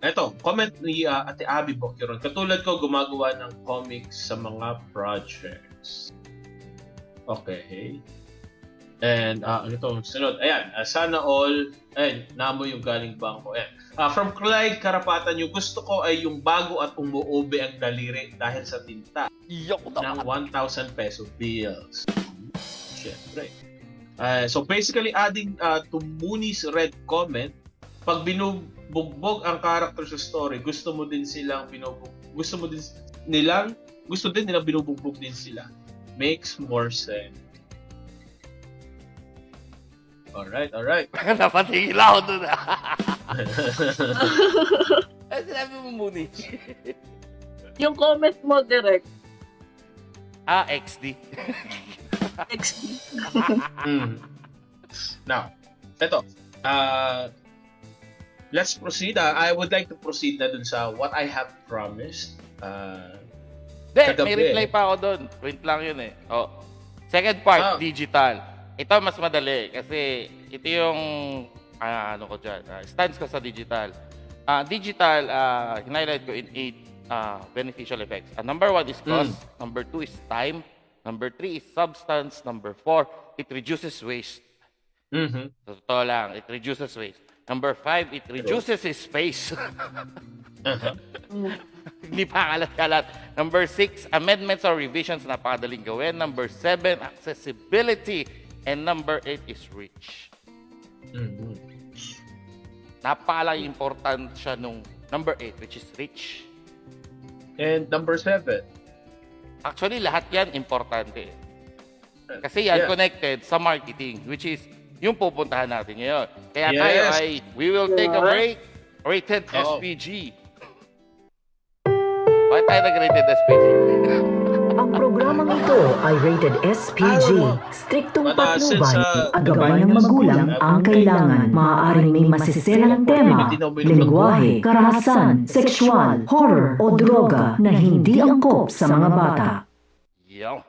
ito, comment ni Ate Abby Boquiron. Katulad ko, gumagawa ng comics sa mga projects. Okay. And ito, sunod. Ayan, sana all, namo yung galing bangko. Ayan. From Clyde Karapatan, yung gusto ko ay yung bago at umuobe ang daliri dahil sa tinta ng 1,000 peso bills. Siyempre. So basically, adding to Mooney's red comment, pag binubugbog ang character sa story, gusto din nilang binubugbog din sila. Makes more sense. Alright. Napatigil ako dun. Ay, sinabi mo muna. Yung comment mo, direct. XD. XD. Now, ito. Let's proceed. I would like to proceed na dun sa what I have promised. May reply pa ako dun. Wait lang yun eh. Second part, digital. Ito mas madali kasi ito yung stance ko sa digital. Digital, hinighlight ko in 8 beneficial effects. Number 1 is cost. Number 2 is time. Number 3 is substance. Number 4, it reduces waste. So, totoo lang, it reduces waste. Number 5, it reduces space. Hindi pa kalat-kalat. Number 6, amendments or revisions, napakadaling gawin. Number 7, accessibility. And number 8 is reach. Napakalang important siya nung number 8, which is reach. And number 7? Actually, lahat yan importante. Kasi yan connected sa marketing, which is yung pupuntahan natin ngayon. Kaya tayo ay, we will take a break. Rated SPG. Bakit tayo nag-rated SPG? Ang programang ito ay rated SPG. Striktong patnubay at gabay ng magulang ang kailangan. Maaaring may masiselang tema, lengguwahe, karahasan, sexual, horror o droga na hindi angkop sa mga bata. Yo.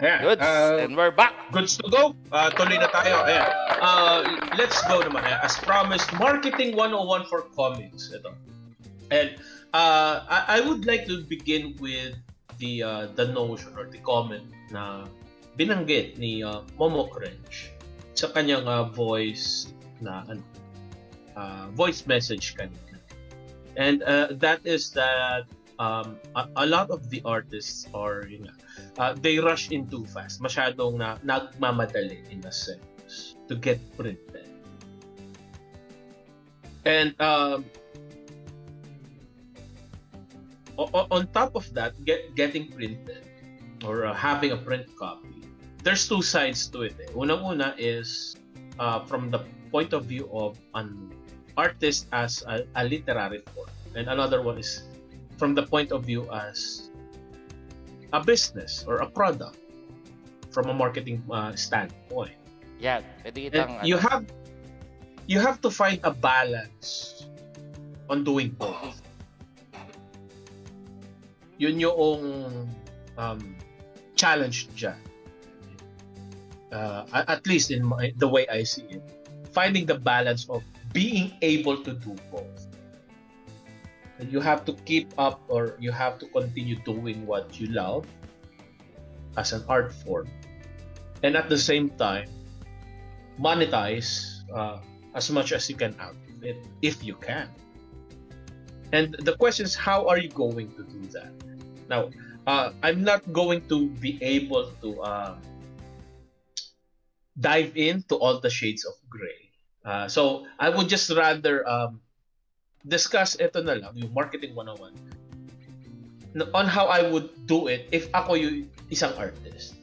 Ayan. Goods. And we're back. Goods to go. Tuloy na tayo. Ayan. Let's go naman. Ayan. As promised, Marketing 101 for Comics. Ito. And I would like to begin with the notion or the comment na binanggit ni Momo Cringe sa kanyang voice message kanina. And that is that a lot of the artists are they rush in too fast. Masyadong nagmamadali in a sense to get printed. And on top of that, getting printed or having a print copy, there's two sides to it. Unang-una is from the point of view of an artist as a literary form, and another one is from the point of view as a business or a product from a marketing standpoint. Yan. Pwede kitang, you have to find a balance on doing both. Yun yung challenge dyan. At least in the way I see it. Finding the balance of being able to do both. And you have to keep up, or you have to continue doing what you love as an art form. And at the same time, monetize as much as you can out of it, if you can. And the question is, how are you going to do that? Now, I'm not going to be able to dive into all the shades of gray. So I would just rather discuss ito na lang, yung Marketing 101, on how I would do it if ako yung isang artist.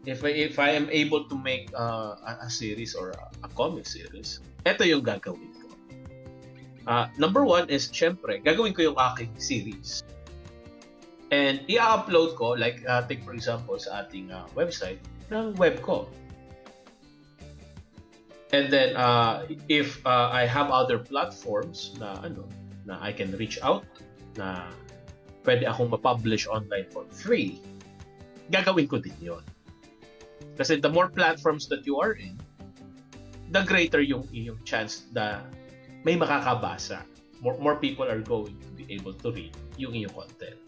If I am able to make a series or a comic series, ito yung gagawin ko. Number one is, syempre, gagawin ko yung aking series. And i-upload ko, like, take for example, sa ating website, ng WebKom. And then, if I have other platforms na I can reach out, na pwede akong ma-publish online for free, gagawin ko din yun. Kasi the more platforms that you are in, the greater yung chance na may makakabasa. More people are going to be able to read yung iyong content.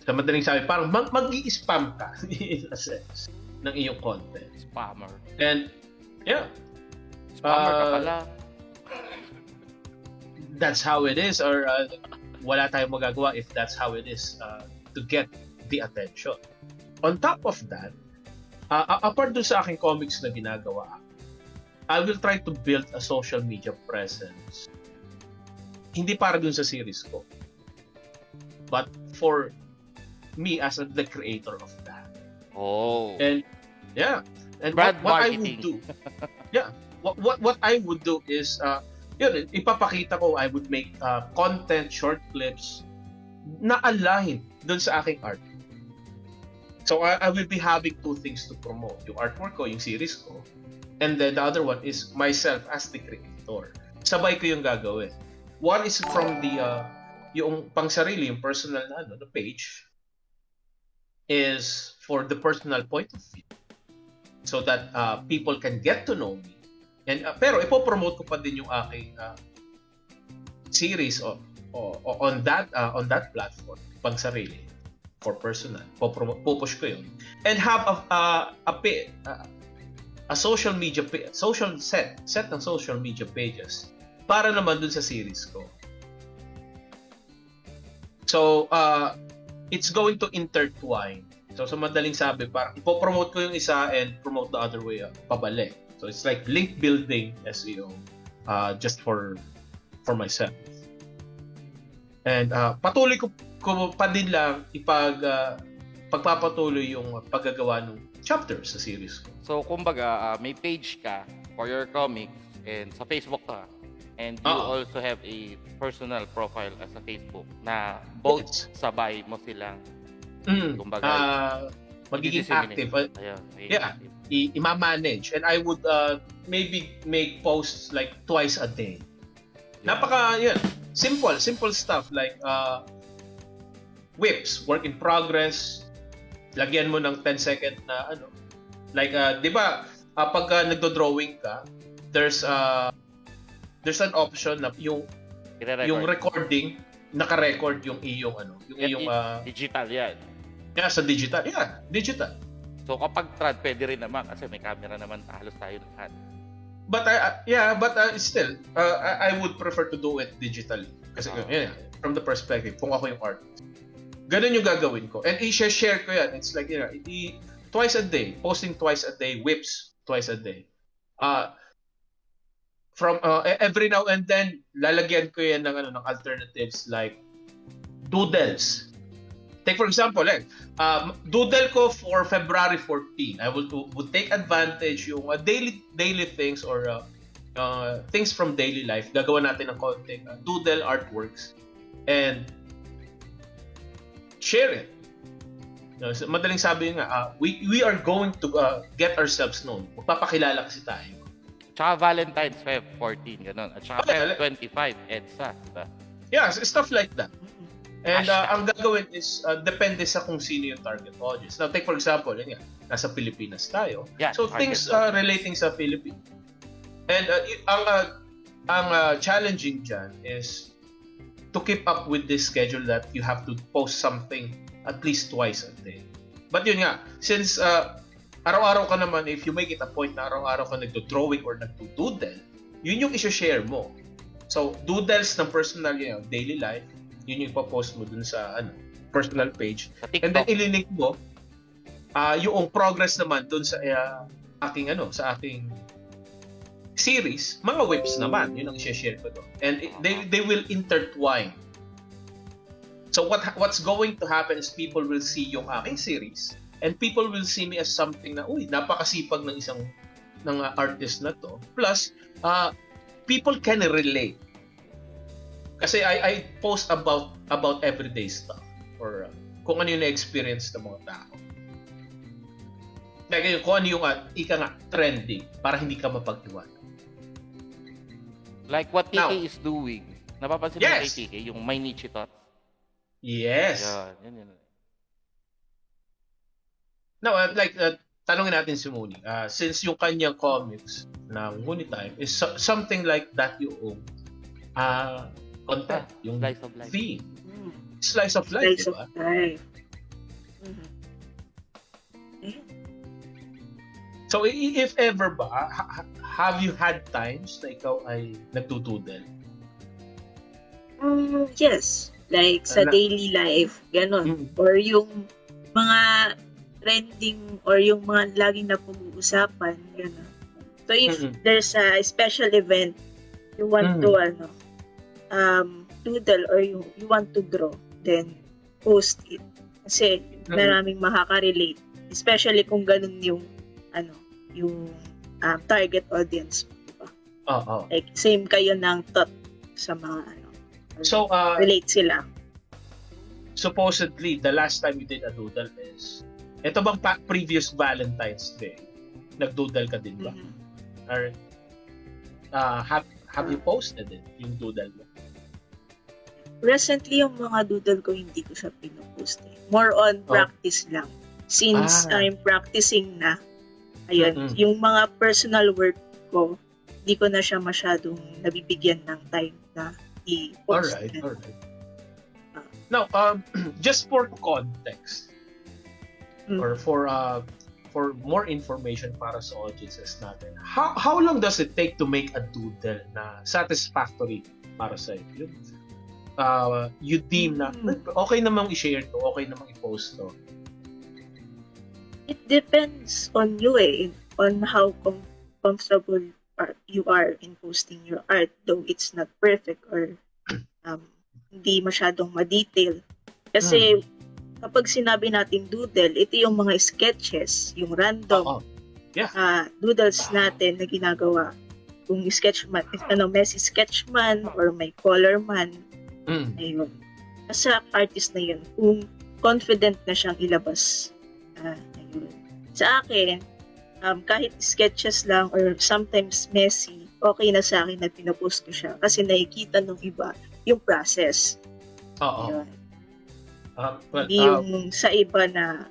Sa madaling sabi, parang mag-i-spam ka in a sense ng iyong content. Spammer. And, yeah. Spammer ka pala. That's how it is, or wala tayong magagawa if that's how it is to get the attention. On top of that, apart dun sa aking comics na ginagawa, I will try to build a social media presence. Hindi para dun sa series ko, but for me as the creator of that. Oh. And yeah, and Brand what I marketing. would do, yeah, what I would do is, yun, ipapakita ko, I would make content, short clips na align dun sa aking art. So I will be having two things to promote. Yung artwork ko, yung series ko. And then the other one is myself as the creator. Sabay ko yung gagawin. One is from the, yung pangsarili, yung personal na page, is for the personal point of view. So that people can get to know me. And pero ipopromote ko pa din yung aking series on that platform, pangsarili. For personal, pupush ko yun, and have a social media set ng social media pages para naman dun sa series ko. So it's going to intertwine. So sa madaling sabi, parang ipopromote ko yung isa and promote the other way pabalik. So it's like link building SEO just for myself. And patuloy ko pa din lang pagpapatuloy yung paggagawa ng chapters sa series ko. So, kumbaga, may page ka for your comics and sa Facebook ka. And you also have a personal profile as a Facebook na both sabay mo silang kumbaga magiging active. I-manage. And I would maybe make posts like twice a day. Yeah. Simple stuff like whips, work in progress, lagyan mo ng 10-second na like di ba pag nagdo-drawing ka, there's an option na yung recording, naka-record yung iyong yung iyong digital yan. Yeah, sa digital. Yeah, digital. So kapag trad, pwede rin naman kasi may camera naman halos tayo lahat. But still I would prefer to do it digitally kasi from the perspective kung ako yung artist. Ganun yung gagawin ko. And i-share ko yan. It's like, twice a day. Posting twice a day. Whips twice a day. From every now and then, lalagyan ko yan ng alternatives like doodles. Take for example, doodle ko for February 14. I would take advantage yung daily things or things from daily life. Gagawa natin ng konting doodle artworks. And share it. Madaling sabi nga, we are going to get ourselves known. Magpapakilala kasi tayo. Tsaka Valentine's Feb 14, gano'n. At tsaka Feb 25, EDSA. Diba? Yeah, stuff like that. And Hashtag. ang gagawin is, depende sa kung sino yung target audience. Now, take for example, yun nga, nasa Pilipinas tayo. Yeah, So, target things audience. relating sa Philippines. And ang challenging dyan is to keep up with this schedule that you have to post something at least twice a day. But yun nga, since araw-araw ka naman, if you make it a point na araw-araw ka nagdo-drawing or nagdo-doodle, yun yung i-share mo. So, doodles ng personal, daily life, yun yung ipapost mo dun sa personal page. Sa And then TikTok. ililink mo yung progress naman dun sa aking series, mga whips naman, yun ang i-share ko doon. And they will intertwine. So what's going to happen is people will see yung aking series and people will see me as something na, napakasipag ng isang artist na to. Plus, people can relate. Kasi I post about everyday stuff or kung ano yung na-experience ng mga tao. Kaya kung ano yung trending para hindi ka mapag-iwan. Like what TK Now, is doing. Napapansin mo yes. kay TK, yung My Niche Thoughts. Yes. Yan. Now, tanongin natin si Mooney. Since yung kanyang comics ng Mooney Time is something like that yung content, yung Slice of life. theme. Slice of life, Slice diba? of life. So, if ever ba, have you had times na ikaw ay nagtudoodle? Yes. Like sa daily life, ganon. Or yung mga trending or yung mga laging na pag-uusapan, ganon. So if there's a special event, you want to doodle or you want to draw, then post it. Kasi maraming makaka-relate. Especially kung ganun yung target audience. Diba? Like same kayo ng thought sa mga So, relate sila. supposedly, the last time you did a doodle is, ito bang previous Valentine's Day, nagdoodle ka din ba? Or, have you posted it, yung doodle mo? Recently, yung mga doodle ko, hindi ko siya pinupost. More on practice lang. Since I'm practicing na, ayun, yung mga personal work ko, hindi ko na siya masyadong nabibigyan ng time na i-post. Alright. Now, just for context, or for more information para sa audiences natin, how long does it take to make a doodle na satisfactory para sa iyo? You deem na, okay namang i-share to, okay namang i-post to. It depends on you on how comfortable you are in posting your art, though it's not perfect or hindi masyadong ma-detail. Kasi kapag sinabi natin doodle, ito yung mga sketches, yung random doodles natin na ginagawa. Kung sketchman, Messi sketchman or may color man, ayun. Sa artist na yun, kung confident na siyang ilabas. Ayun. Sa akin, kahit sketches lang or sometimes messy, okay na sa akin na pinapost ko siya kasi nakikita ng iba yung process. Ayun. Hindi yung sa iba na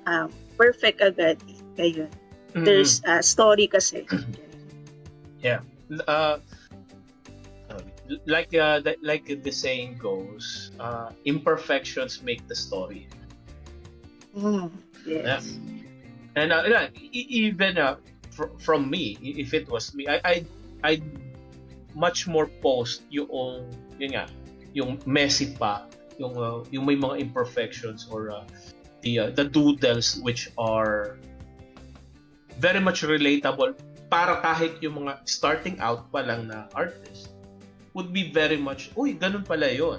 perfect agad. Ayun. There's a story kasi. Yeah. Like the saying goes, imperfections make the story. Yes. And even from me, if it was me, I much more post yung messy pa, yung may mga imperfections or the doodles which are very much relatable para kahit yung mga starting out pa lang na artist would be very much, ganun pala yun.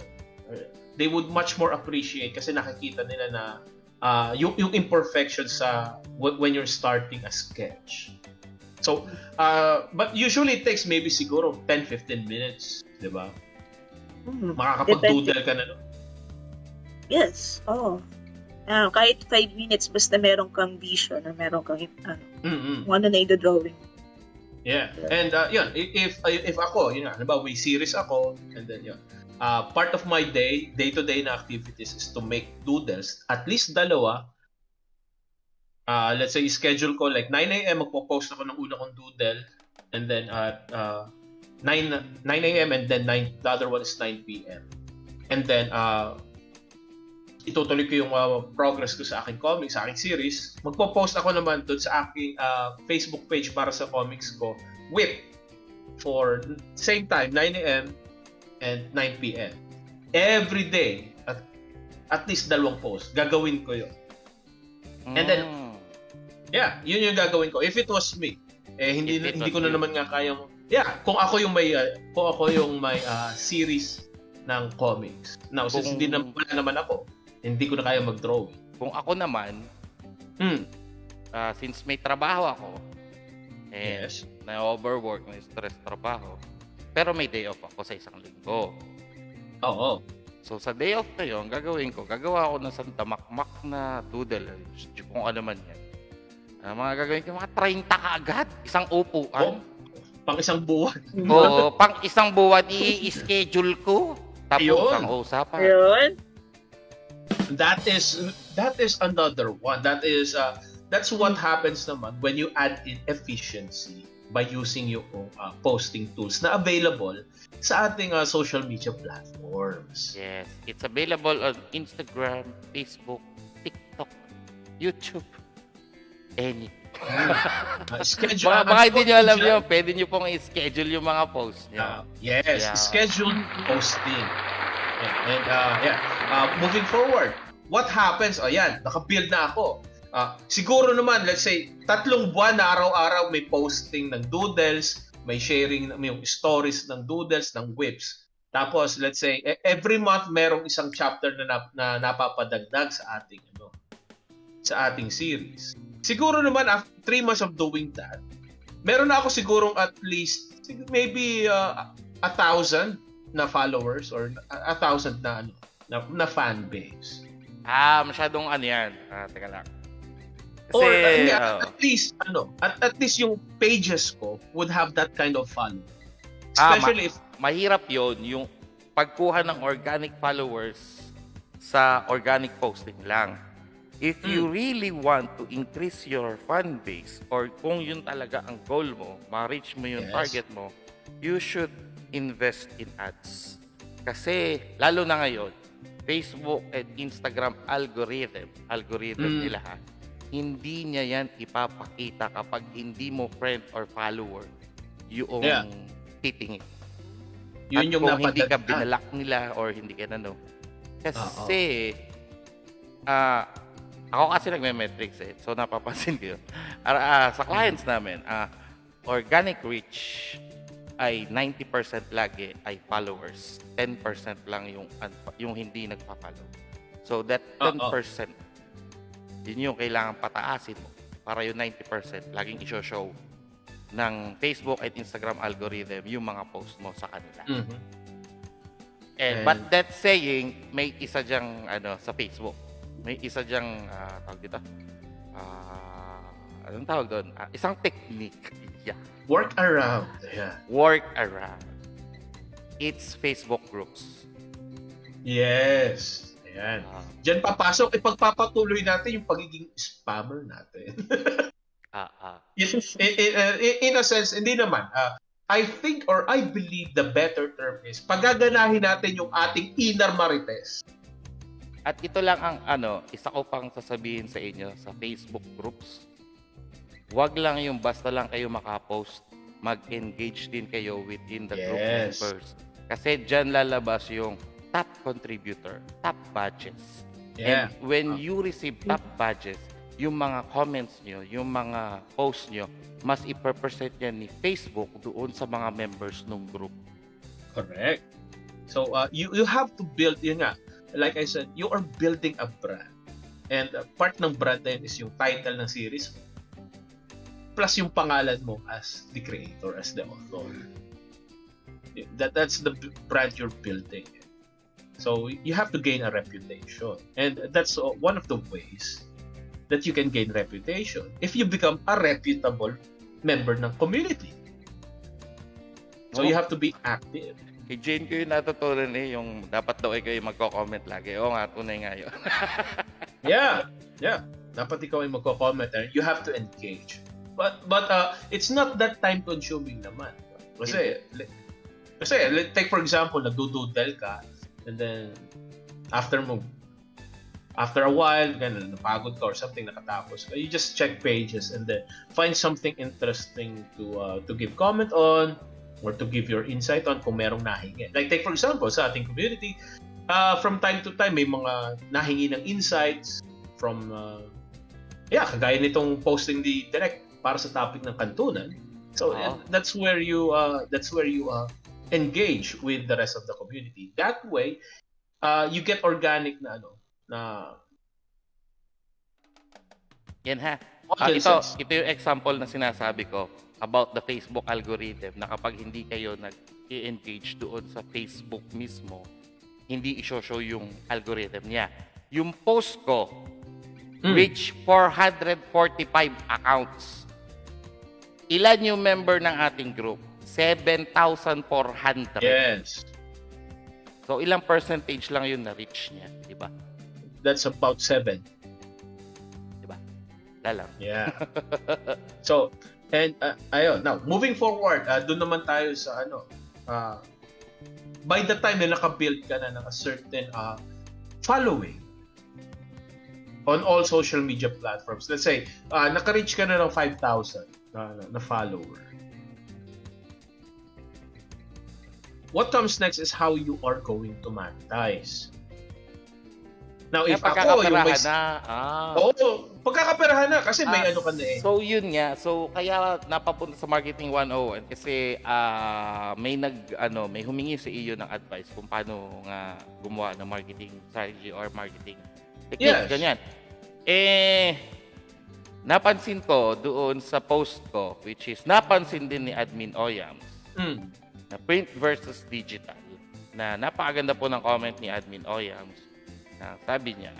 They would much more appreciate kasi nakikita nila na yung imperfections sa when you're starting a sketch. So, but usually it takes maybe siguro 10-15 minutes, di ba? Makakapag-doodle ka na, no? Yes, kahit 5 minutes, basta meron kang vision or meron kang kung ano na i-drawing. Yeah. And yun, if ako, halimbawa may series ako, and then yun, part of my day-to-day na activities is to make doodles. At least dalawa. Let's say, schedule ko like 9 a.m. magpo-post ako ng una kong doodle. And then at 9 a.m. and then the other one is 9 p.m. And then itutuloy ko yung progress ko sa aking comics, sa aking series. Magpo-post ako naman doon sa aking Facebook page para sa comics ko, Whip, for same time, 9 a.m. and 9 p.m. Every day, at least 2 post. Gagawin ko yun. And then, yun yung gagawin ko. If it was me, hindi ko na naman nga kayang, kung ako yung may series ng comics. Now, since wala naman ako, hindi ko na kaya mag-draw. Kung ako naman, since may trabaho ako, and na-overwork, may stress trabaho, pero may day off ako sa isang linggo. Oo. So, sa day off na yun, gagawa ako ng sandamakmak na doodle, kung ano man yan. Mga gagawin ko, mga 30 kaagad, isang upuan. Pang isang buwan. Oo, pang isang buwan, i-schedule ko. Tapos ang usapan. Ayun. That is another one. That's what happens naman when you add in efficiency by using yung posting tools na available sa ating social media platforms. Yes, it's available on Instagram, Facebook, TikTok, YouTube, any. Schedule. Baka hindi nyo alam yun, pwede nyo pong i-schedule yung mga posts nyo. Schedule posting. And moving forward, what happens? Naka-build na ako. Siguro naman, let's say, 3 buwan na araw-araw may posting ng doodles, may sharing, may stories ng doodles, ng whips. Tapos, let's say, every month merong isang chapter na napapadagdag sa ating series. Siguro naman, after 3 months of doing that, meron na ako sigurong at least, maybe 1,000 na followers or 1,000 na fan base. Masyadong yan. Teka lang. Kasi, Or at least yung pages ko would have that kind of follow. Especially if mahirap yon yung pagkuha ng organic followers sa organic posting lang. If you really want to increase your fan base or kung yun talaga ang goal mo, ma-reach mo yung target mo, you should invest in ads. Kasi lalo na ngayon, Facebook at Instagram algorithm nila hindi niya yan ipapakita kapag hindi mo friend or follower yung titingin. Yun yung kung hindi ka binalak nila or hindi ka Kasi ako kasi nagme-metrics so napapansin ko yun. Sa clients namin, organic reach ay 90% lagi ay followers. 10% lang yung hindi nagpa-follow. So that 10%, yun yung kailangan pataasin mo para yung 90% laging i-show ng Facebook at Instagram algorithm yung mga post mo sa kanila. But that saying, may isa diyang sa Facebook. May isa diyang tawag dito. Anong tawag doon? Isang technique. Work around. Work around. It's Facebook groups. Yes. Ayan. Diyan papasok, ipagpapatuloy natin yung pagiging spammer natin. In a sense, hindi naman. I think or I believe the better term is pagaganahin natin yung ating inner marites. At ito lang ang isa ko pang sasabihin sa inyo sa Facebook groups. Huwag lang yung basta lang kayo makapost, mag-engage din kayo within the group members. Kasi dyan lalabas yung top contributor, top badges. And when you receive top badges, yung mga comments nyo, yung mga posts nyo, mas ipapresent yan ni Facebook doon sa mga members ng group. Correct. So, you have to build, yun nga, like I said, you are building a brand. And part ng brand na yun is yung title ng series mo. Plus yung pangalan mo as the creator, as the author. That's the brand you're building. So you have to gain a reputation. And that's one of the ways that you can gain reputation if you become a reputable member ng community. So you have to be active. Kay Jane ko yung natutunan yung dapat daw kayo magko-comment lagi. Oo nga, tunay nga yun. Yeah. Dapat ikaw ay magko-comment and you have to engage. But it's not that time consuming naman. Kasi take for example, nagdo-doodle ka and then after a while, ganun, napagod ka or something, nakatapos ka, you just check pages and then find something interesting to give comment on or to give your insight on kung merong nahingi. Like take for example, sa ating community, from time to time, may mga nahingi ng insights from, kagaya nitong posting di direct para sa topic ng kantunan. So that's where you engage with the rest of the community. That way, you get organic na Yan ha. audiences. Ito yung example na sinasabi ko about the Facebook algorithm na kapag hindi kayo nag-engage doon sa Facebook mismo, hindi i-show yung algorithm niya. Yung post ko, reach 445 accounts. Ilan yung member ng ating group? 7,400. Yes. So, ilang percentage lang yun na-reach niya, di ba? That's about 7. Di ba? Lalang. Yeah. So, and ayun, now, moving forward, doon naman tayo sa by the time na naka-build ka na ng a certain following on all social media platforms, let's say, naka-reach ka na ng 5,000 na follower. What comes next is how you are going to monetize. Now, if ako yung may... pagkakaperahan na kasi may ano ka na eh. So, yun nga. So, kaya napapunta sa Marketing 101 kasi may humingi sa iyo ng advice kung paano nga gumawa ng marketing strategy or marketing techniques. Yes. Ganyan. Napansin ko doon sa post ko, which is napansin din ni Admin Oyams, na print versus digital, na napakaganda po ng comment ni Admin Oyams, na sabi niya,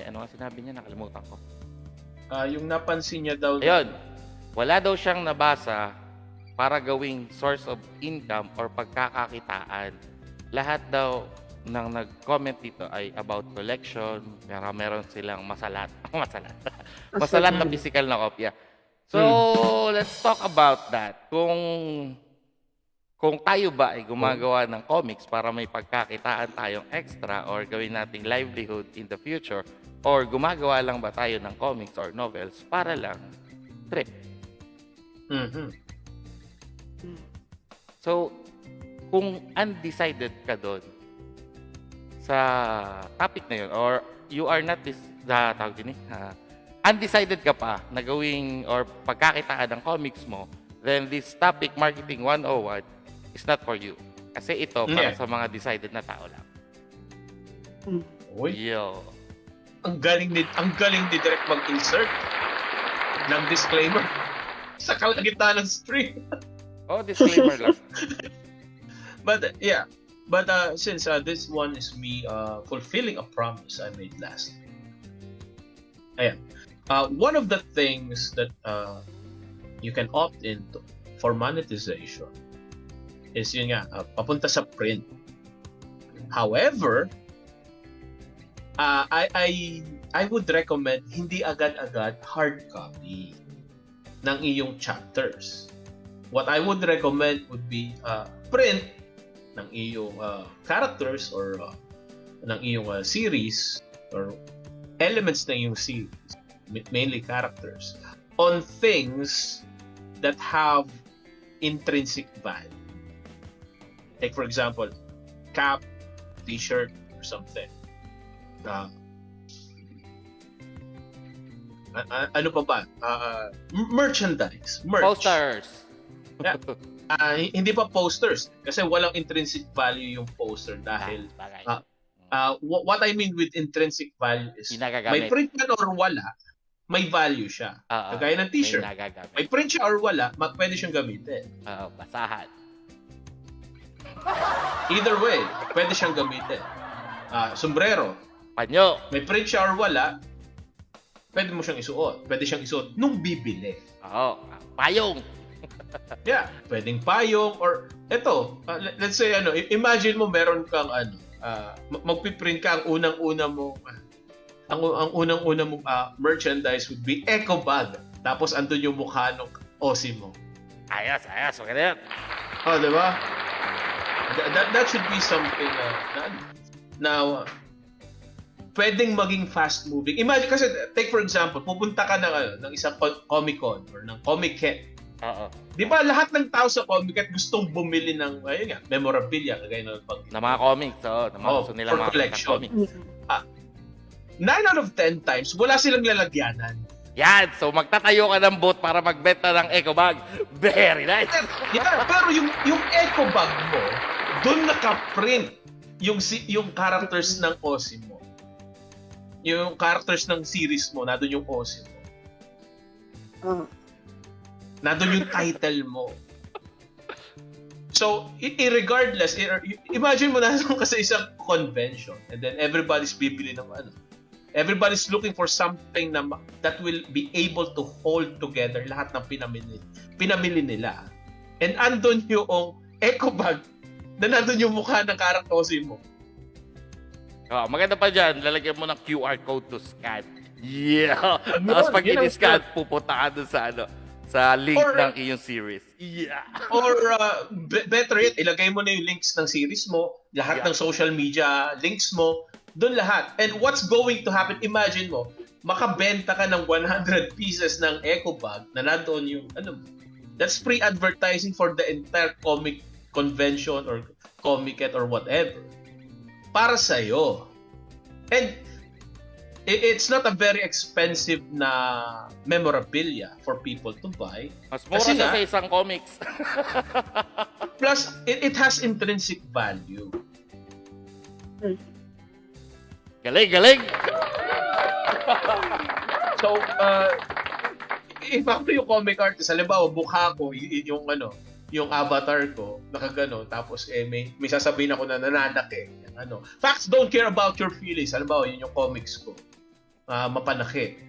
ano nga sinabi niya? Nakalimutan ko. Yung napansin niya daw... Ayun, wala daw siyang nabasa para gawing source of income or pagkakakitaan. Lahat daw ng nag-comment dito ay about collection, meron silang masalat na physical na kopya. So, let's talk about that. Kung tayo ba ay gumagawa ng comics para may pagkakitaan tayong extra or gawin nating livelihood in the future, or gumagawa lang ba tayo ng comics or novels para lang trip? So, kung undecided ka doon sa topic na yun, or you are not undecided ka pa na gawing or pagkakitaan ng comics mo, then this topic, Marketing 101, is not for you. Kasi ito, para sa mga decided na tao lang. Uy, Yo. ang galing ni Direk mag-insert ng disclaimer sa kalagitnaan ng stream. Disclaimer lang. But since this one is me fulfilling a promise I made last. Ayan. One of the things that you can opt into for monetization is yun nga, papunta sa print. However, I would recommend hindi agad-agad hard copy ng iyong chapters. What I would recommend would be print ng iyong characters or ng iyong series or elements ng iyong series, mainly characters, on things that have intrinsic value. Take for example, cap, t-shirt, or something. Ano pa ba? Merchandise. Merch. Posters. Yeah. Hindi pa posters. Kasi walang intrinsic value yung poster dahil what I mean with intrinsic value is may print man or wala, may value siya. Kagaya ng t-shirt. May print siya or wala, pwede siyang gamitin. Basahan. Either way, pwede siyang gamitin. Sombrero. Panyo. May print siya or wala, pwede mo siyang isuot. Pwede siyang isuot nung bibili. Payong. Yeah, pwedeng payong or eto, let's say imagine mo meron kang magpiprint ka ang unang-una mo merchandise would be eco bag. Tapos andun yung mukha ng Aussie mo. Ayos. Okay na yan. Oh, di ba? That should be something now pwedeng maging fast moving. Imagine kasi take for example, pupunta ka ng isang Comic-Con or ng Comic-Con. Oo. Di ba lahat ng tao sa Comic-Con gustong bumili ng memorabilia kagaya ng Na mga comics, na mga gusto nila for mga collection. comics. 9 out of 10 times, wala silang lalagyanan. Yan, so magtatayo ka ng booth para magbenta ng eco bag. Very nice. Yeah, pero yung eco bag mo, doon naka-print yung characters ng Aussie mo. Yung characters ng series mo, nandun yung Aussie mo. Nandun yung title mo. So, regardless, imagine mo nandun ka sa isang convention and then everybody's bibili ng everybody's looking for something that will be able to hold together lahat ng pinamili nila. And andun yung eco bag na nandun yung mukha ng karaktosi mo. Maganda pa dyan, lalagyan mo ng QR code to scan. Yeah! Tapos pag in-scan, pupunta ka dun sa link ng iyong series. Yeah! Or better yet, ilagay mo na yung links ng series mo, lahat ng social media links mo, doon lahat. And what's going to happen, imagine mo, makabenta ka ng 100 pieces ng eco bag na nandoon yung, that's free advertising for the entire comic convention or Comic-Con or whatever. Para sa'yo. And it's not a very expensive na memorabilia for people to buy. Mas mura sa isang comics. Plus, it has intrinsic value. Galing! So, if ako yung comic artist, halimbawa, mukha ko, yung avatar ko, nakagano, tapos may sasabihin ako na nananaki. Facts don't care about your feelings. Halimbawa, yun yung comics ko. Mapanaki.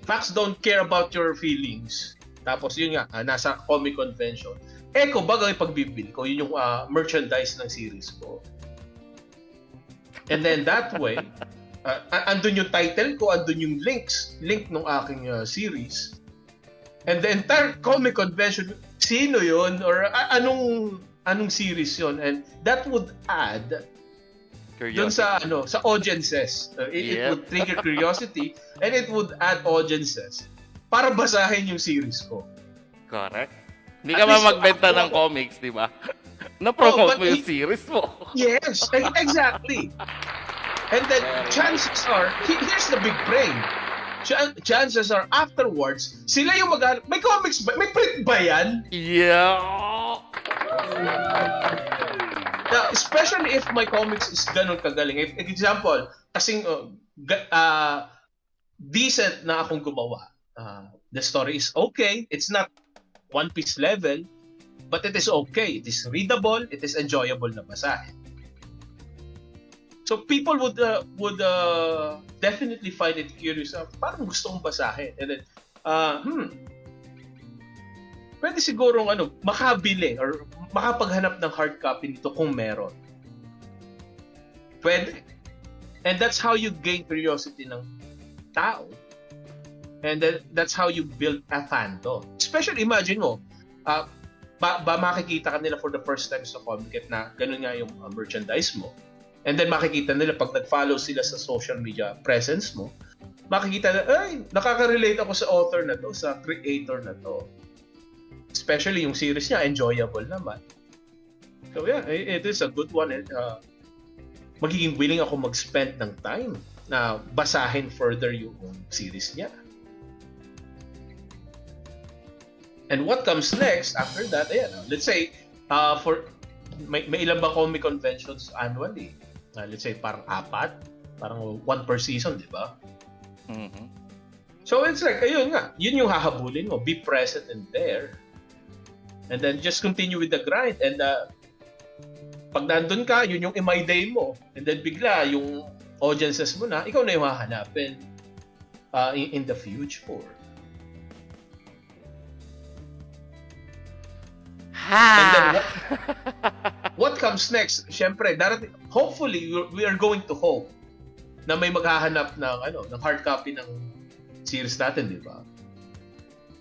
Facts don't care about your feelings. Tapos yun nga, nasa comic convention. Eco bag ang ipagbibili ko, yun yung merchandise ng series ko. And then that way, andun yung title ko, andun yung link ng aking series. And the entire comic convention, sino yun? Or anong series yun? And that would add dun sa audiences. It would trigger curiosity and it would add audiences para basahin yung series ko. Correct. Hindi ka magbenta ng comics, di ba? Na-promote mo yung series mo. Yes, exactly. And then, chances are, here's the big brain. Chances are, afterwards, sila yung may comics ba? May print ba yan? Yeah! Now, especially if my comics is ganun kagaling. If example, kasing decent na akong gumawa. The story is okay. It's not One Piece level, but it is okay. It is readable. It is enjoyable na basahin. So people would definitely find it curious. Parang gusto kong basahin. And then, pwede sigurong makabili or makapaghanap ng hard copy nito kung meron. Pwede. And that's how you gain curiosity ng tao. And then that's how you build a fandom. Especially imagine mo, makikita ka nila for the first time sa Comic-Con na ganun nga yung merchandise mo. And then makikita nila pag nag-follow sila sa social media presence mo, makikita na, ay, nakaka-relate ako sa author na to, sa creator na to. Especially yung series niya, enjoyable naman. So yeah, it is a good one. Magiging willing ako mag-spend ng time na basahin further yung series niya. And what comes next after that, ayan, let's say, may ilan ba comic conventions annually? Let's say parang 4, parang 1 per season, di ba? Mm-hmm. So it's like, ayun nga, yun yung hahabulin mo, be present and there. And then just continue with the grind. And pag nandun ka, yun yung my day mo. And then bigla, yung audiences mo na, ikaw na yung hahanapin in the future. And then what comes next? Siyempre, hopefully we are going to hope na may maghahanap ng hard copy ng series natin, di ba?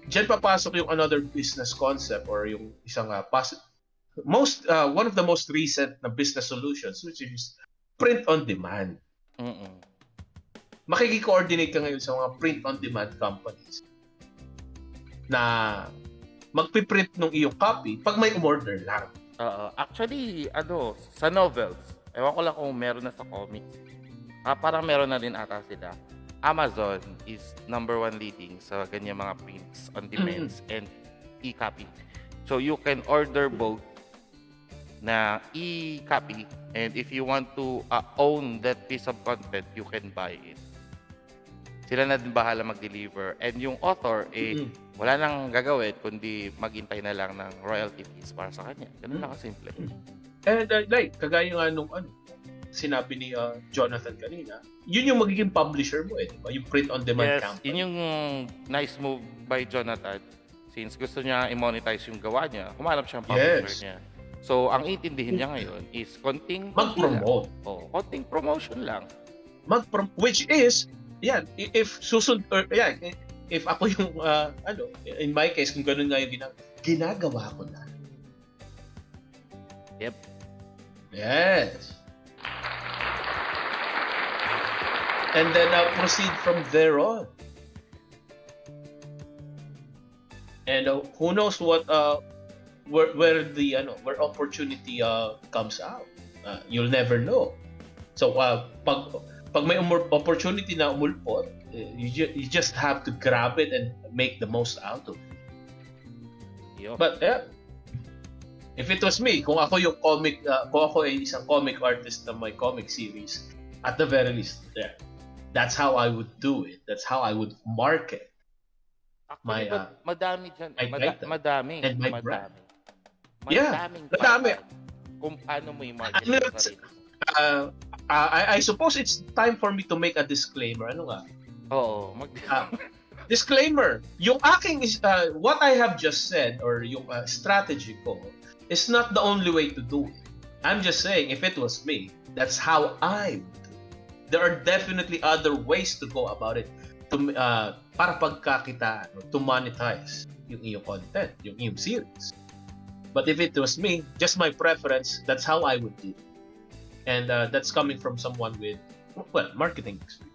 Diyan papasok yung another business concept or yung isang one of the most recent na business solutions, which is print on demand. Makiki-coordinate ka ngayon sa mga print on demand companies na magpiprint ng iyong copy pag may umorder lang. Actually, sa novels, ewan ko lang kung meron na sa comics. Parang meron na din ata sila. Amazon is number 1 leading sa ganyan mga prints on demands and e-copy. So you can order both na e-copy, and if you want to own that piece of content, you can buy it. Sila na din bahala mag-deliver. And yung author, wala nang gagawin kundi maghintay na lang ng royalty fees para sa kanya. Ganun lang kasimple. And kagaya nga nung sinabi ni Jonathan kanina, yun yung magiging publisher mo diba? Yung print-on-demand company. Yun yung nice move by Jonathan. Since gusto niya i-monetize yung gawa niya, humanap siya ng publisher niya. So, ang itindihin niya ngayon is konting mag-promote. Konting promotion lang. Which is, if ako yung, in my case, kung ganun nga yung ginagawa ko na. Yep. Yes. And then proceed from there on. And who knows what where opportunity comes out. You'll never know. So pag may opportunity na umulpot, you just have to grab it and make the most out of it. Yo. But if it was me, kung ako yung kung ako ay isang comic artist na may comic series, at the very least, that's how I would do it. That's how I would market. Actually, madami dyan. Madami. And my brand. Madaming madami. Kung paano mo i-market yung sarili. I suppose it's time for me to make a disclaimer. Ano nga? Oo. Disclaimer. Yung aking, what I have just said, or yung strategy ko, is not the only way to do it. I'm just saying, if it was me, that's how I would do it. There are definitely other ways to go about it para pagkakitaan, to monetize yung iyong content, yung iyong series. But if it was me, just my preference, that's how I would do it. And that's coming from someone with, marketing experience.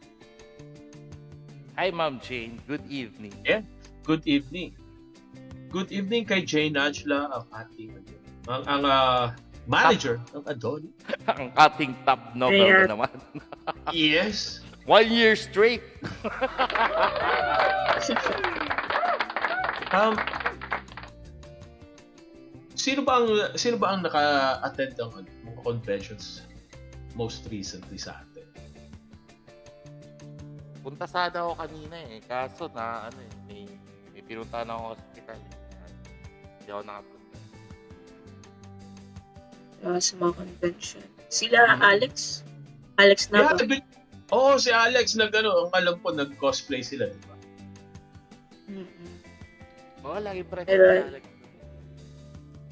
Hi, Ma'am Jane. Good evening. Yeah, good evening. Good evening kay Jane Angela, ang ating ang manager ng Adoni. Ang ating top novel na naman. Yes. 1 year straight. Sino ba ang naka-attend ng mga conventions most recently sa atin? Punta sana ako kanina kaso na may pinuntahan ako sa hospital. Hindi ako nakapunta. Sa mga convention. Sila Alex na ba? Si Alex ang alam ko nag-cosplay sila, di ba? Lagi present Pero, Alex.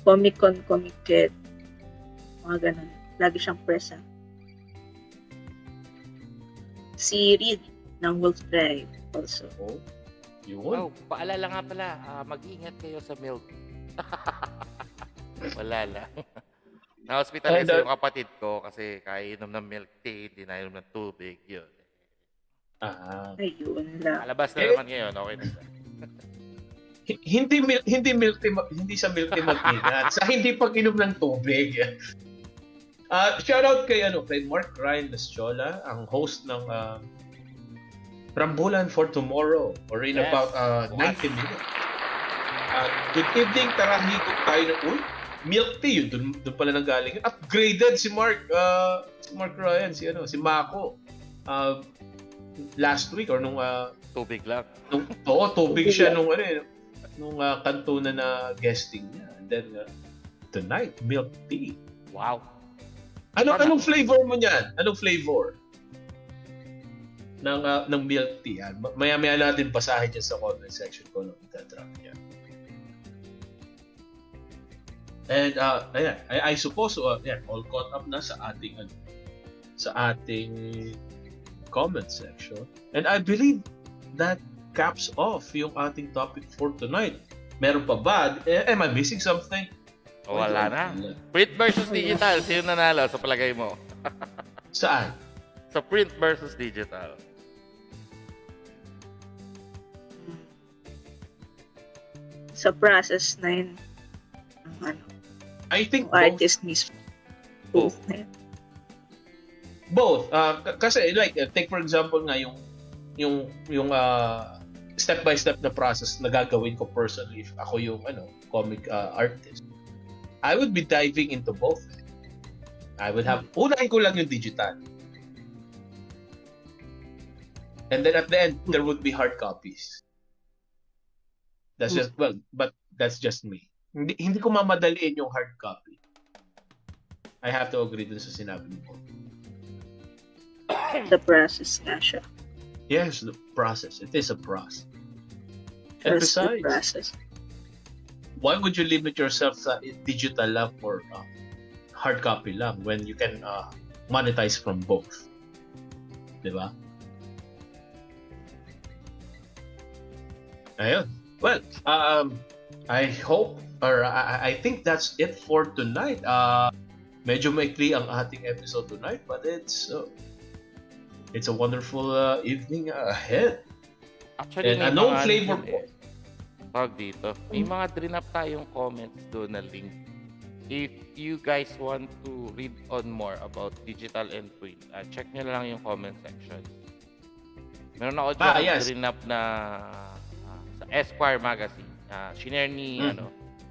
Comic-Con, Comic-Con, mga ganun. Lagi siyang present. Si Reed ng Wolf Drive also. Yun. Paalala nga pala, mag-ingat kayo sa milk. Wala lang. Na-hospitalize yung kapatid ko kasi kainom ng milk tea, hindi na inom ng tubig. Yun. Ayun lang. Alabas na naman ngayon, okay na. Hindi sa milk tea mag-ingat. Sa hindi pag-inom ng tubig. Shout out kay Mark Ryan Lasciola, ang host ng Rambulan for Tomorrow, or in about 90 minutes. Good evening, tara higop tayo ng milk tea, yun doon pala nanggaling. Upgraded si Mark Ryan, si Mako. Last week or nung Tubig lang. Tubig siya nung Kantunan na guesting niya. And then tonight, milk tea. Wow. Anong flavor mo niyan? Anong flavor ng milk tea? Maya-maya natin basahin dyan sa comment section ko nung itadrap niya. And ayan, I suppose all caught up na sa ating comment section. And I believe that caps off yung ating topic for tonight. Meron pa ba? Am I missing something? Wala na. Print versus digital. Sino nanalo sa palagay mo? Saan? Sa print versus digital. Sa process na yun. I think Artist mismo. Both na yun. Both. Kasi like take for example nga yung step by step na process na gagawin ko personally if ako yung comic artist. I would be diving into both. I would have unahin ko lang yung digital. And then at the end there would be hard copies. That's just but that's just me. Hindi ko mamadaliin yung hard copy. I have to agree dun sa sinabi mo. The process nga siya. Yes, the process. It is a process. And Trust the besides, process. why would you limit yourself sa digital lang or hard copy lang when you can monetize from both? Diba? Ayun. Well, I hope or I think that's it for tonight. Medyo maikli ang ating episode tonight, but it's a wonderful evening ahead. Actually, And may a known mga flavor ano dun tawag dito. May mga drinap tayong comments doon na link. If you guys want to read on more about digital and print, check nyo lang yung comment section. Meron ako dyan yes. drinap na sa Esquire magazine. Shinare ni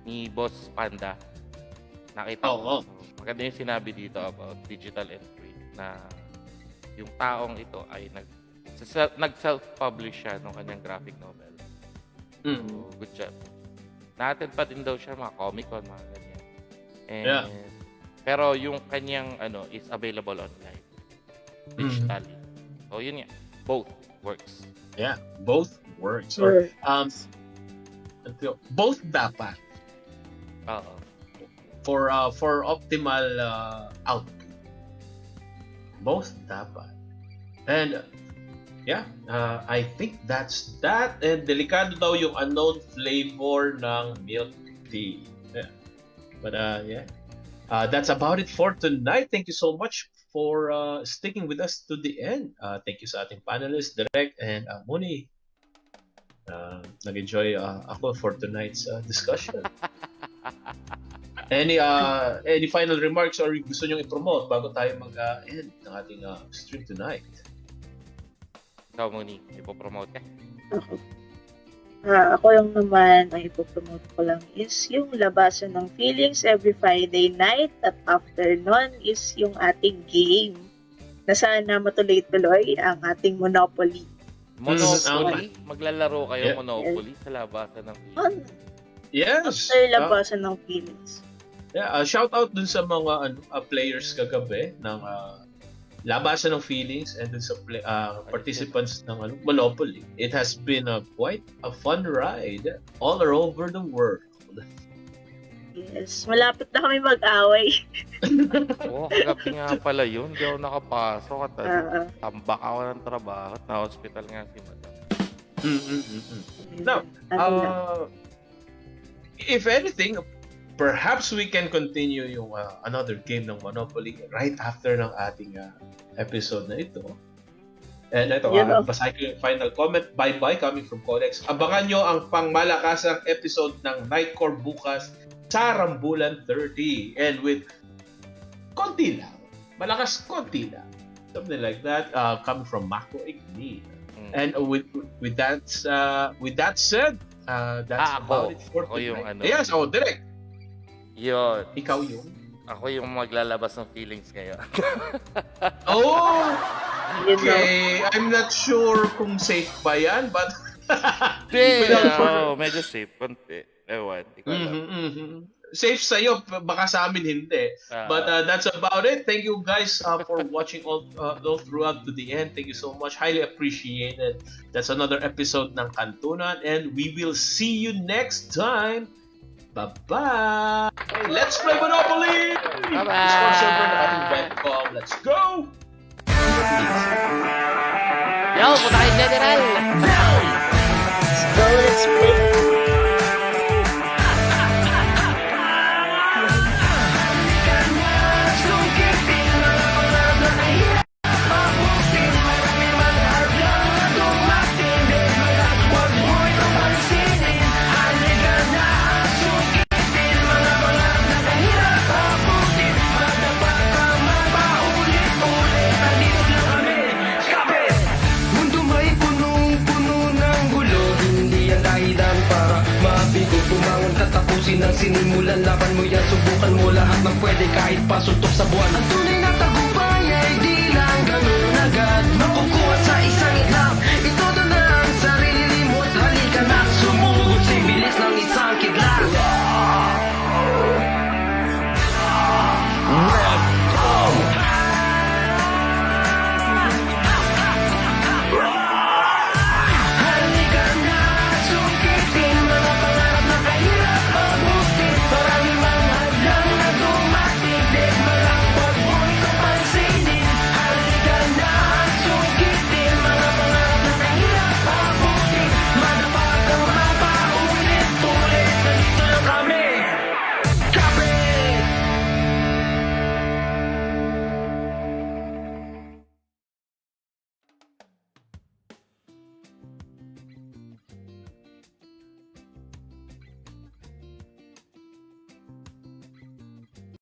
ni Boss Panda. Nakita ko. Maganda yung sinabi dito about digital and print na yung taong ito ay nag-self-publish siya ng kanyang graphic novel. So, good job. Natin pa din daw siya mga Comic-Con, mga ganyan. And, pero yung kanyang is available online. Digitally. So, yun nga. Both works. Yeah, both works. Or, both dapat. Oo. For optimal output. Both dapat. And I think that's that. And delikado daw yung unknown flavor ng milk tea. Yeah. But that's about it for tonight. Thank you so much for sticking with us to the end. Thank you sa ating panelists, Direk and Moni. Nag-enjoy ako for tonight's discussion. Any final remarks or gusto nyo i-promote bago tayo mag-end ng ating stream tonight? Ikaw, Moni, ipopromote ka? Ako lang naman, ang ipopromote ko lang is yung labasan ng feelings every Friday night at after nun is yung ating game na sana matuloy-tuloy ang ating Monopoly. Monopoly? Maglalaro kayo Monopoly sa labasan ng feelings? Yes! After labasan ng feelings. Shout out dun sa mga players kagabi ng labasan ng feelings and dun sa participants ng Monopoly. It has been quite a fun ride all over the world. Yes, malapit na kami mag-away. Kagabi nga pala yun. Hindi ako nakapasok at tambak ako ng trabaho at na-hospital nga si Madam. Now, if anything, perhaps we can continue yung another game ng Monopoly right after ng ating episode na ito. And ito, basahin ko yung final comment. Bye-bye coming from Codex. Abangan nyo ang pangmalakasang episode ng Nightcore bukas sa Rambulan 30. And with konti lang. Malakas konti lang. Something like that. Coming from Mako Igni. And with that said, that's about it for tonight. Yes, direct. Yun. Ikaw yung? Ako yung maglalabas ng feelings ngayon. Okay. I'm not sure kung safe ba yan, but... medyo safe. Konti. Ewan. Safe sa'yo, baka sa amin hindi. But that's about it. Thank you guys for watching all throughout to the end. Thank you so much. Highly appreciated. That's another episode ng Kantunan. And we will see you next time. Bye-bye! Hey, let's play Monopoly! Bye-bye! Discord server ng ating WebKom. Let's go! Yo, punta kayo General! So, let's play. Mundo may punong-puno ng gulo. Hindi yan dahilan para mabigo. Bumangon ka, tapusin ang sinimulan. Laban mo yan, subukan mo lahat ng pwede kahit pasuntok sa buwan. Ang tunay